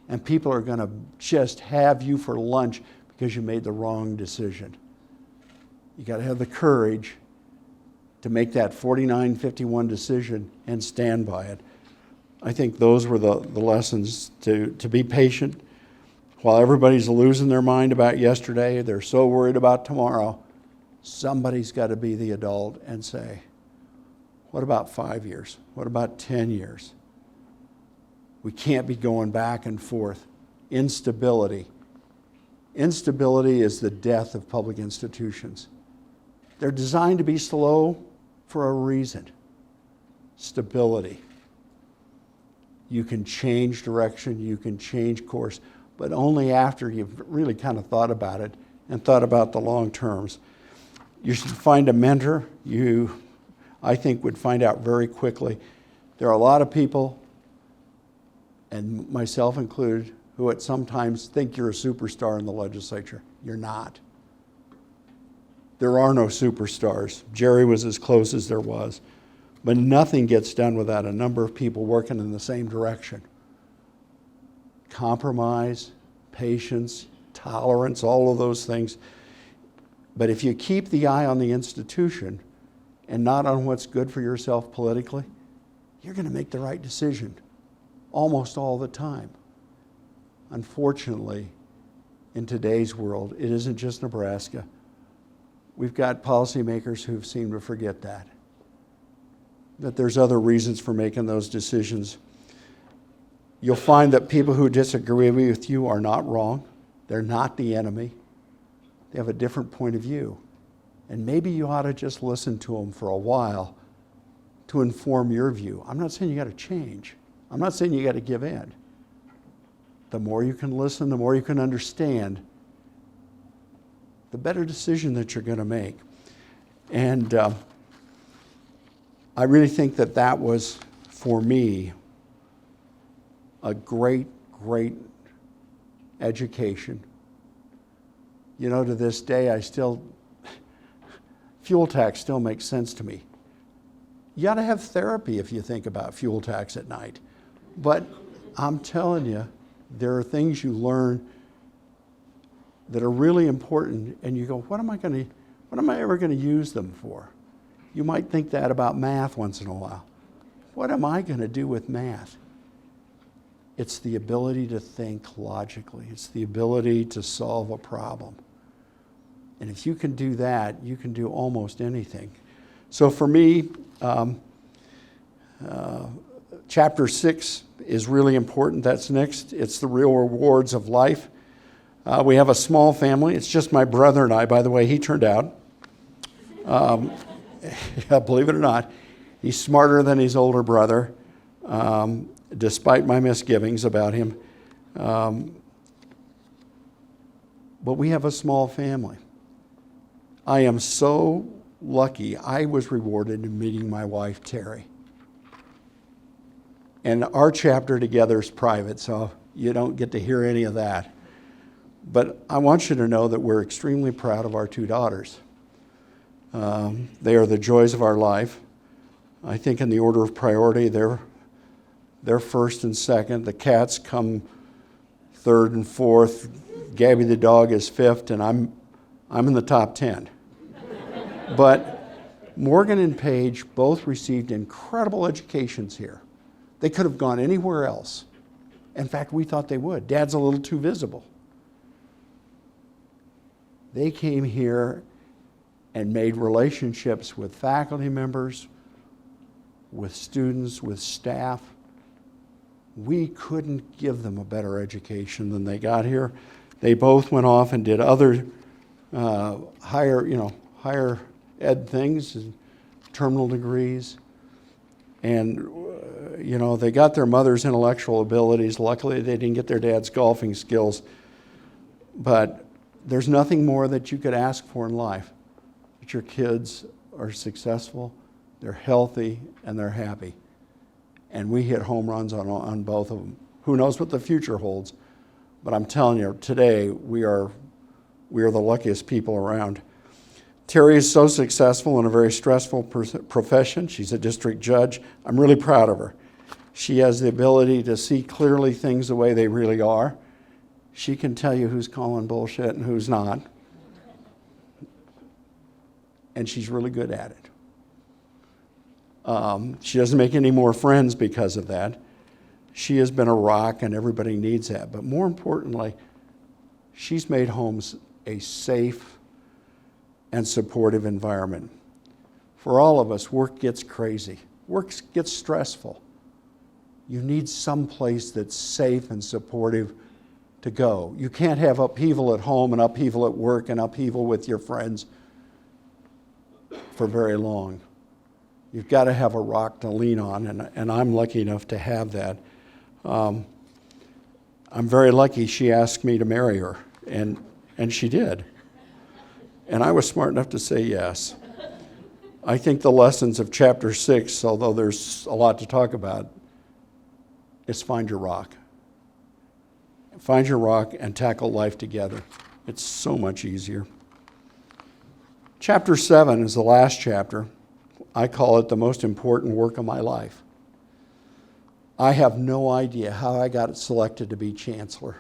And people are going to just have you for lunch because you made the wrong decision. You got to have the courage to make that 49-51 decision and stand by it. I think those were the lessons, to be patient. While everybody's losing their mind about yesterday, they're so worried about tomorrow, somebody's got to be the adult and say, what about 5 years? What about 10 years? We can't be going back and forth. Instability. Instability is the death of public institutions. They're designed to be slow for a reason. Stability. You can change direction, you can change course, but only after you've really kind of thought about it and thought about the long terms. You should find a mentor. You, I think, would find out very quickly. There are a lot of people, and myself included, who at sometimes think you're a superstar in the legislature. You're not. There are no superstars. Jerry was as close as there was. But nothing gets done without a number of people working in the same direction. Compromise, patience, tolerance, all of those things. But if you keep the eye on the institution and not on what's good for yourself politically, you're going to make the right decision almost all the time. Unfortunately, in today's world, it isn't just Nebraska. We've got policymakers who seem to forget that there's other reasons for making those decisions. You'll find that people who disagree with you are not wrong. They're not the enemy. They have a different point of view. And maybe you ought to just listen to them for a while to inform your view. I'm not saying you got to change. I'm not saying you got to give in. The more you can listen, the more you can understand, the better decision that you're going to make. And I really think that was, for me, a great, great education. You know, to this day, fuel tax still makes sense to me. You got to have therapy if you think about fuel tax at night. But I'm telling you, there are things you learn that are really important, and you go, what am I ever going to use them for? You might think that about math once in a while. What am I going to do with math? It's the ability to think logically. It's the ability to solve a problem. And if you can do that, you can do almost anything. So for me, chapter 6 is really important. That's next. It's the real rewards of life. We have a small family. It's just my brother and I. By the way, he turned out. Believe it or not, he's smarter than his older brother, despite my misgivings about him. But we have a small family. I am so lucky. I was rewarded in meeting my wife, Terry. And our chapter together is private, so you don't get to hear any of that. But I want you to know that we're extremely proud of our 2 daughters. They are the joys of our life. I think in the order of priority, they're first and second. The cats come third and fourth. Gabby the dog is fifth, and I'm in the top 10. But Morgan and Paige both received incredible educations here. They could have gone anywhere else. In fact, we thought they would. Dad's a little too visible. They came here and made relationships with faculty members, with students, with staff. We couldn't give them a better education than they got here. They both went off and did other higher ed things, terminal degrees. And, they got their mother's intellectual abilities. Luckily, they didn't get their dad's golfing skills. But there's nothing more that you could ask for in life. That your kids are successful, they're healthy, and they're happy. And we hit home runs on both of them. Who knows what the future holds? But I'm telling you, today we are the luckiest people around. Terry is so successful in a very stressful profession. She's a district judge. I'm really proud of her. She has the ability to see clearly things the way they really are. She can tell you who's calling bullshit and who's not. And she's really good at it. She doesn't make any more friends because of that. She has been a rock, and everybody needs that. But more importantly, she's made homes a safe and supportive environment. For all of us, work gets crazy. Work gets stressful. You need some place that's safe and supportive to go. You can't have upheaval at home and upheaval at work and upheaval with your friends for very long. You've got to have a rock to lean on, and I'm lucky enough to have that. I'm very lucky she asked me to marry her, and she did. And I was smart enough to say yes. I think the lessons of chapter 6, although there's a lot to talk about, is find your rock. Find your rock and tackle life together. It's so much easier. Chapter 7 is the last chapter. I call it the most important work of my life. I have no idea how I got selected to be chancellor.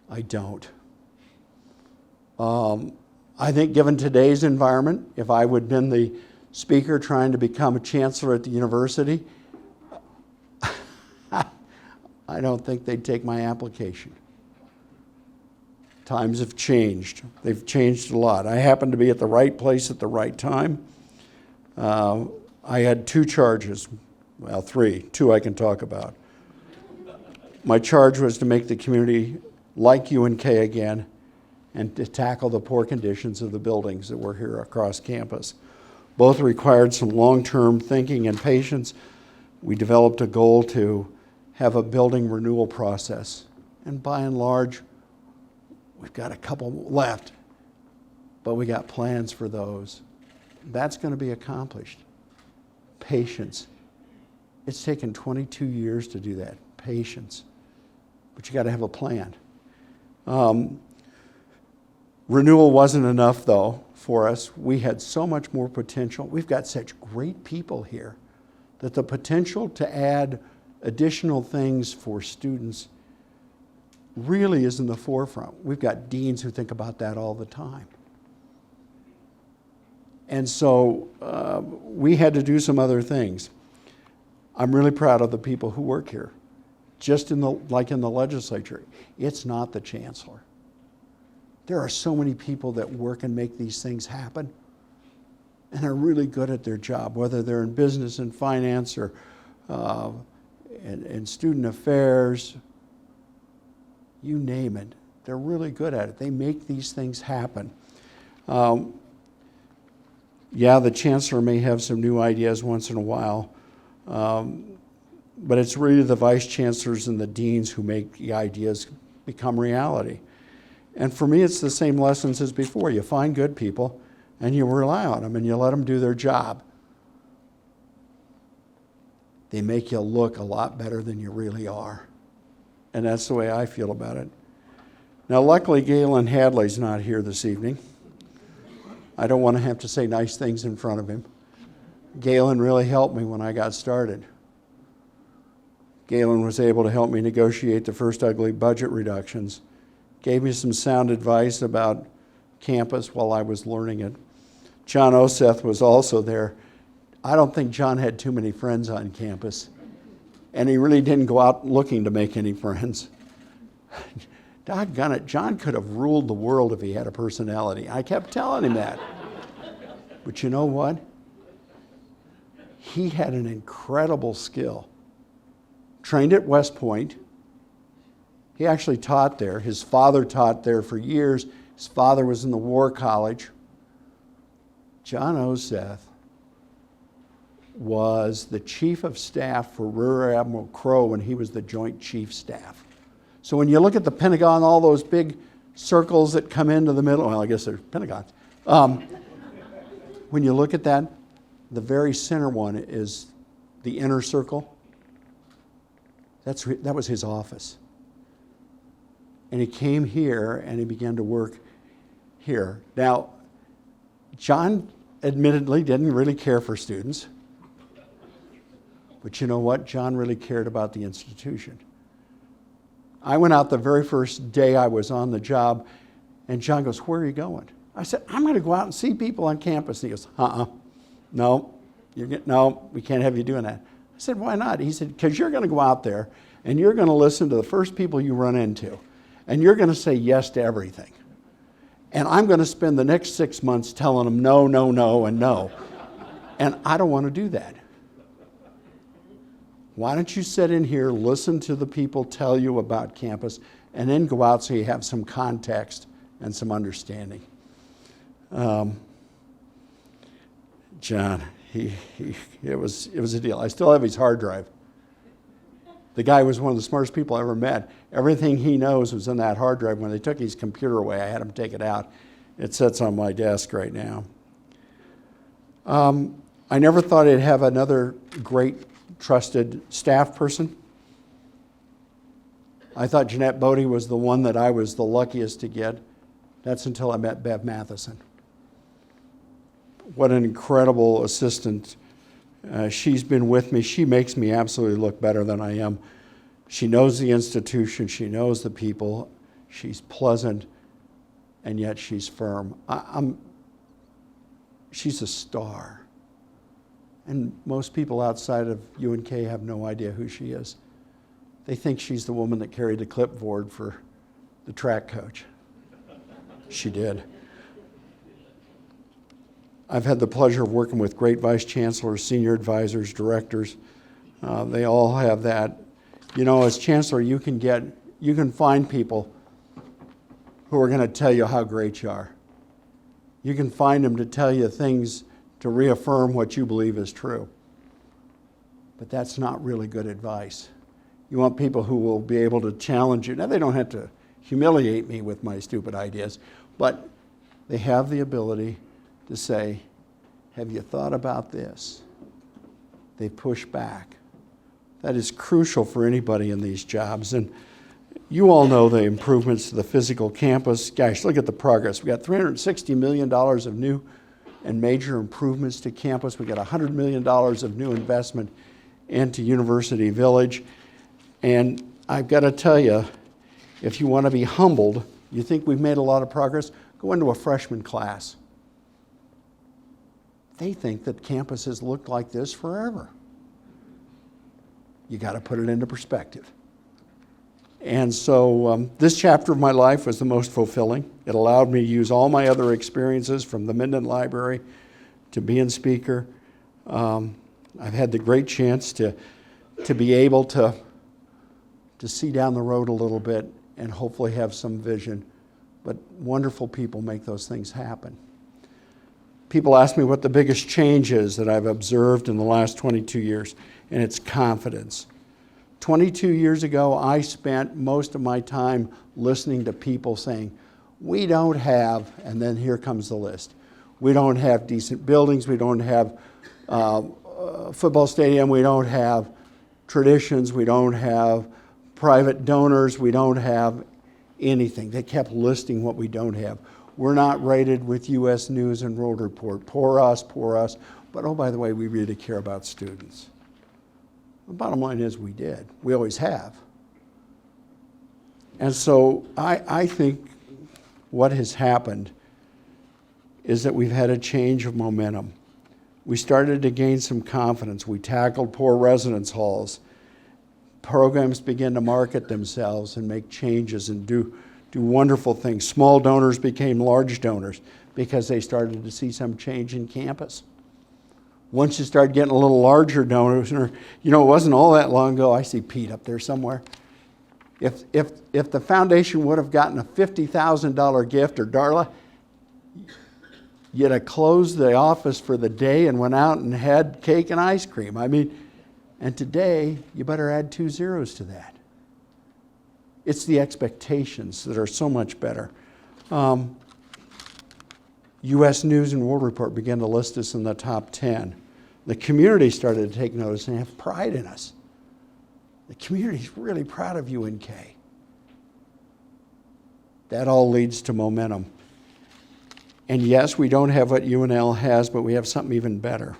I don't. I think given today's environment, if I would have been the speaker trying to become a chancellor at the university, I don't think they'd take my application. Times have changed. They've changed a lot. I happened to be at the right place at the right time. I had 2 charges. Well, 3. 2 I can talk about. My charge was to make the community like UNK again and to tackle the poor conditions of the buildings that were here across campus. Both required some long-term thinking and patience. We developed a goal to have a building renewal process. And by and large, we've got a couple left, but we got plans for those. That's going to be accomplished. Patience. It's taken 22 years to do that. Patience. But you got to have a plan. Renewal wasn't enough, though, for us. We had so much more potential. We've got such great people here that the potential to add additional things for students really is in the forefront. We've got deans who think about that all the time. And so we had to do some other things. I'm really proud of the people who work here. Just like in the legislature, it's not the chancellor. There are so many people that work and make these things happen and are really good at their job, whether they're in business and finance or in student affairs, you name it. They're really good at it. They make these things happen. Yeah, the chancellor may have some new ideas once in a while, but it's really the vice chancellors and the deans who make the ideas become reality. And for me, it's the same lessons as before. You find good people and you rely on them and you let them do their job. They make you look a lot better than you really are. And that's the way I feel about it. Now, luckily, Galen Hadley's not here this evening. I don't want to have to say nice things in front of him. Galen really helped me when I got started. Galen was able to help me negotiate the first ugly budget reductions, gave me some sound advice about campus while I was learning it. John Oseth was also there. I don't think John had too many friends on campus, and he really didn't go out looking to make any friends. Doggone it, John could have ruled the world if he had a personality. I kept telling him that. But you know what? He had an incredible skill. Trained at West Point. He actually taught there. His father taught there for years. His father was in the War College. John Oseth was the chief of staff for Rear Admiral Crowe when he was the Joint Chief Staff. So when you look at the Pentagon, all those big circles that come into the middle, well, I guess they're Pentagons. When you look at that, the very center one is the inner circle. That was his office. And he came here and he began to work here. Now, John admittedly didn't really care for students. But you know what? John really cared about the institution. I went out the very first day I was on the job, and John goes, "Where are you going?" I said, "I'm going to go out and see people on campus." And he goes, "No, no, we can't have you doing that." I said, "Why not?" He said, "Because you're going to go out there, and you're going to listen to the first people you run into, and you're going to say yes to everything. And I'm going to spend the next 6 months telling them no, no, no, and no. And I don't want to do that. Why don't you sit in here, listen to the people tell you about campus, and then go out so you have some context and some understanding." John, it was a deal. I still have his hard drive. The guy was one of the smartest people I ever met. Everything he knows was in that hard drive. When they took his computer away, I had him take it out. It sits on my desk right now. I never thought I'd have another great, trusted staff person. I thought Jeanette Bodie was the one that I was the luckiest to get. That's until I met Bev Matheson. What an incredible assistant. She's been with me. She makes me absolutely look better than I am. She knows the institution. She knows the people. She's pleasant, and yet she's firm. She's a star. And most people outside of UNK have no idea who she is. They think she's the woman that carried the clipboard for the track coach. She did. I've had the pleasure of working with great vice chancellors, senior advisors, directors. They all have that. You know, as chancellor, you can find people who are going to tell you how great you are. You can find them to tell you things to reaffirm what you believe is true. But that's not really good advice. You want people who will be able to challenge you. Now, they don't have to humiliate me with my stupid ideas, but they have the ability to say, have you thought about this? They push back. That is crucial for anybody in these jobs. And you all know the improvements to the physical campus. Gosh, look at the progress. We got $360 million of new and major improvements to campus. We got $100 million of new investment into University Village. And I've got to tell you, if you want to be humbled, you think we've made a lot of progress, go into a freshman class. They think that campus has looked like this forever. You got to put it into perspective. And so this chapter of my life was the most fulfilling. It allowed me to use all my other experiences from the Minden Library to being speaker. I've had the great chance to be able to see down the road a little bit and hopefully have some vision. But wonderful people make those things happen. People ask me what the biggest change is that I've observed in the last 22 years, and it's confidence. 22 years ago, I spent most of my time listening to people saying, we don't have, and then here comes the list. We don't have decent buildings, we don't have football stadium, we don't have traditions, we don't have private donors, we don't have anything. They kept listing what we don't have. We're not rated with U.S. News and World Report. Poor us, poor us. But oh, by the way, we really care about students. The bottom line is we did. We always have. And so I think what has happened is that we've had a change of momentum. We started to gain some confidence. We tackled poor residence halls. Programs began to market themselves and make changes and do wonderful things. Small donors became large donors because they started to see some change in campus. Once you start getting a little larger donors, it wasn't all that long ago. I see Pete up there somewhere. If the foundation would have gotten a $50,000 gift, or Darla, you'd have closed the office for the day and went out and had cake and ice cream. And today, you better add 2 zeros to that. It's the expectations that are so much better. U.S. News and World Report began to list us in the top 10. The community started to take notice and have pride in us. The community is really proud of UNK. That all leads to momentum. And yes, we don't have what UNL has, but we have something even better.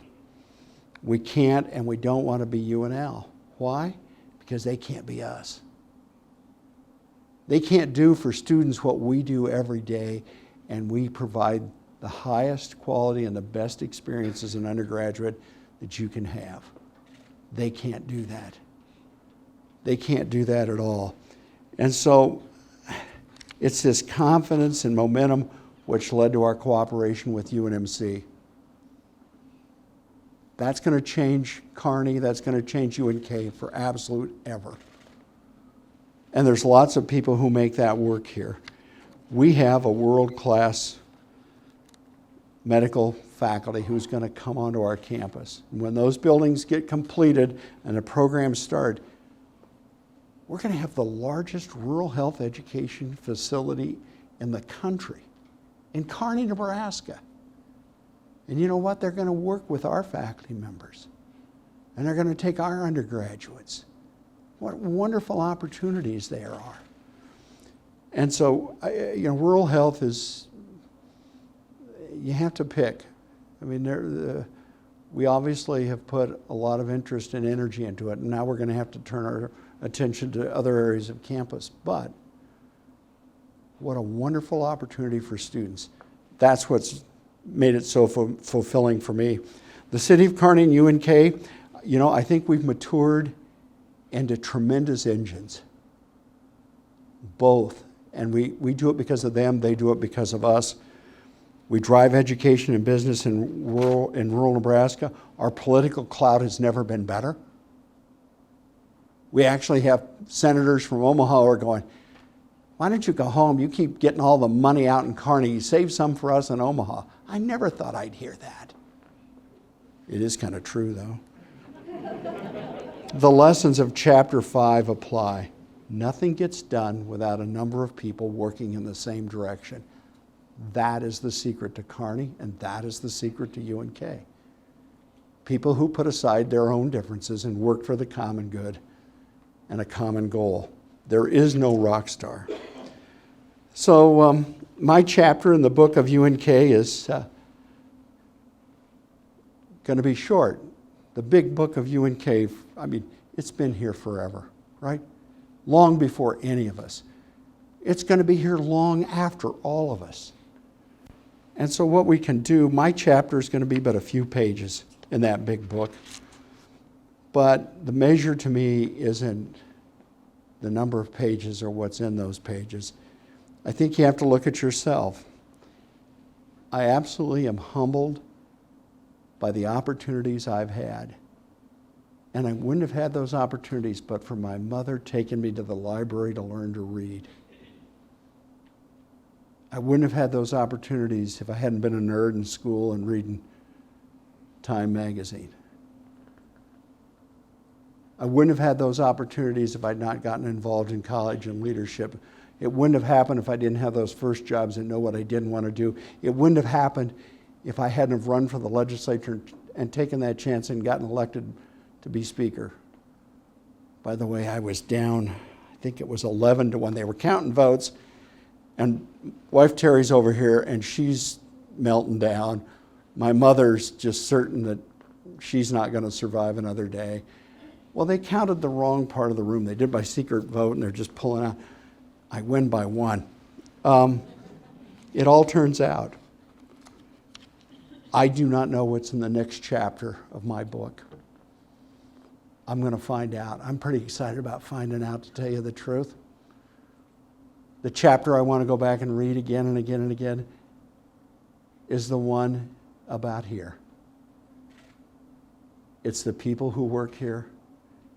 We can't and we don't want to be UNL. Why? Because they can't be us. They can't do for students what we do every day, and we provide the highest quality and the best experience as an undergraduate that you can have. They can't do that. They can't do that at all. And so it's this confidence and momentum which led to our cooperation with UNMC. That's going to change Kearney. That's going to change UNK for absolute ever. And there's lots of people who make that work here. We have a world-class medical faculty who's going to come onto our campus. And when those buildings get completed and the programs start, we're going to have the largest rural health education facility in the country. in Kearney, Nebraska. And you know what? They're going to work with our faculty members. And they're going to take our undergraduates. What wonderful opportunities there are. And so, rural health is, you have to pick. I mean, we obviously have put a lot of interest and energy into it, and now we're going to have to turn our attention to other areas of campus. But what a wonderful opportunity for students. That's what's made it so fulfilling for me. The city of Kearney and UNK, I think we've matured into tremendous engines. Both. And we do it because of them, they do it because of us. We drive education and business in rural Nebraska. Our political clout has never been better. We actually have senators from Omaha who are going, why don't you go home? You keep getting all the money out in Kearney. You save some for us in Omaha. I never thought I'd hear that. It is kind of true, though. The lessons of Chapter 5 apply. Nothing gets done without a number of people working in the same direction. That is the secret to Kearney, and that is the secret to UNK. People who put aside their own differences and work for the common good and a common goal. There is no rock star. So my chapter in the book of UNK is going to be short. The big book of UNK, it's been here forever, right? Long before any of us. It's going to be here long after all of us. And so what we can do, my chapter is going to be but a few pages in that big book. But the measure to me isn't the number of pages or what's in those pages. I think you have to look at yourself. I absolutely am humbled by the opportunities I've had. And I wouldn't have had those opportunities but for my mother taking me to the library to learn to read. I wouldn't have had those opportunities if I hadn't been a nerd in school and reading Time magazine. I wouldn't have had those opportunities if I'd not gotten involved in college and leadership. It wouldn't have happened if I didn't have those first jobs and know what I didn't want to do. It wouldn't have happened if I hadn't have run for the legislature and taken that chance and gotten elected to be speaker. By the way, I was down, I think it was 11 to 1. They were counting votes, and wife Terry's over here, and she's melting down. My mother's just certain that she's not going to survive another day. Well, they counted the wrong part of the room. They did by secret vote, and they're just pulling out. I win by 1. It all turns out. I do not know what's in the next chapter of my book. I'm going to find out. I'm pretty excited about finding out, to tell you the truth. The chapter I want to go back and read again and again and again is the one about here. It's the people who work here.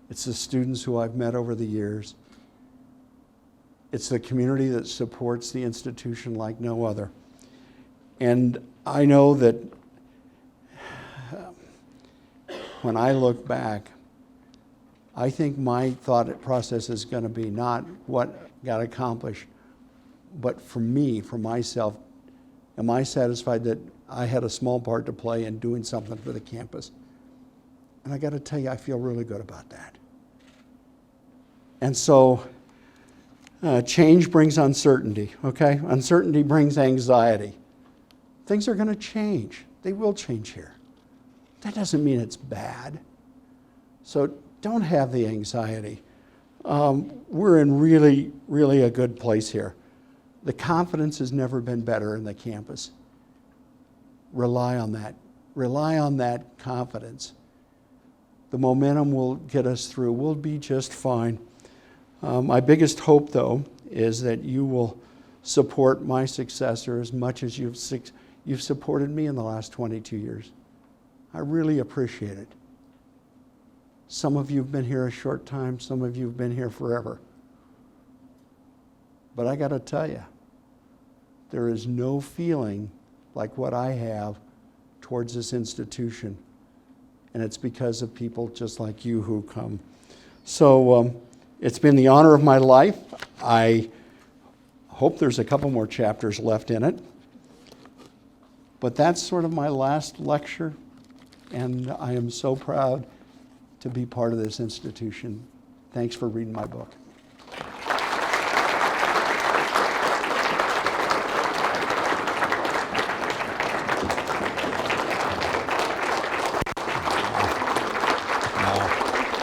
It's the students who I've met over the years. It's the community that supports the institution like no other. And I know that when I look back, I think my thought process is going to be not what got accomplished, but for me, for myself, am I satisfied that I had a small part to play in doing something for the campus? And I got to tell you, I feel really good about that. And so, change brings uncertainty, okay? Uncertainty brings anxiety. Things are going to change. They will change here. That doesn't mean it's bad. So don't have the anxiety. We're in really, really a good place here. The confidence has never been better in the campus. Rely on that. Rely on that confidence. The momentum will get us through. We'll be just fine. My biggest hope, though, is that you will support my successor as much as you've supported me in the last 22 years. I really appreciate it. Some of you have been here a short time. Some of you have been here forever. But I got to tell you, there is no feeling like what I have towards this institution. And it's because of people just like you who come. So it's been the honor of my life. I hope there's a couple more chapters left in it. But that's sort of my last lecture, and I am so proud to be part of this institution. Thanks for reading my book.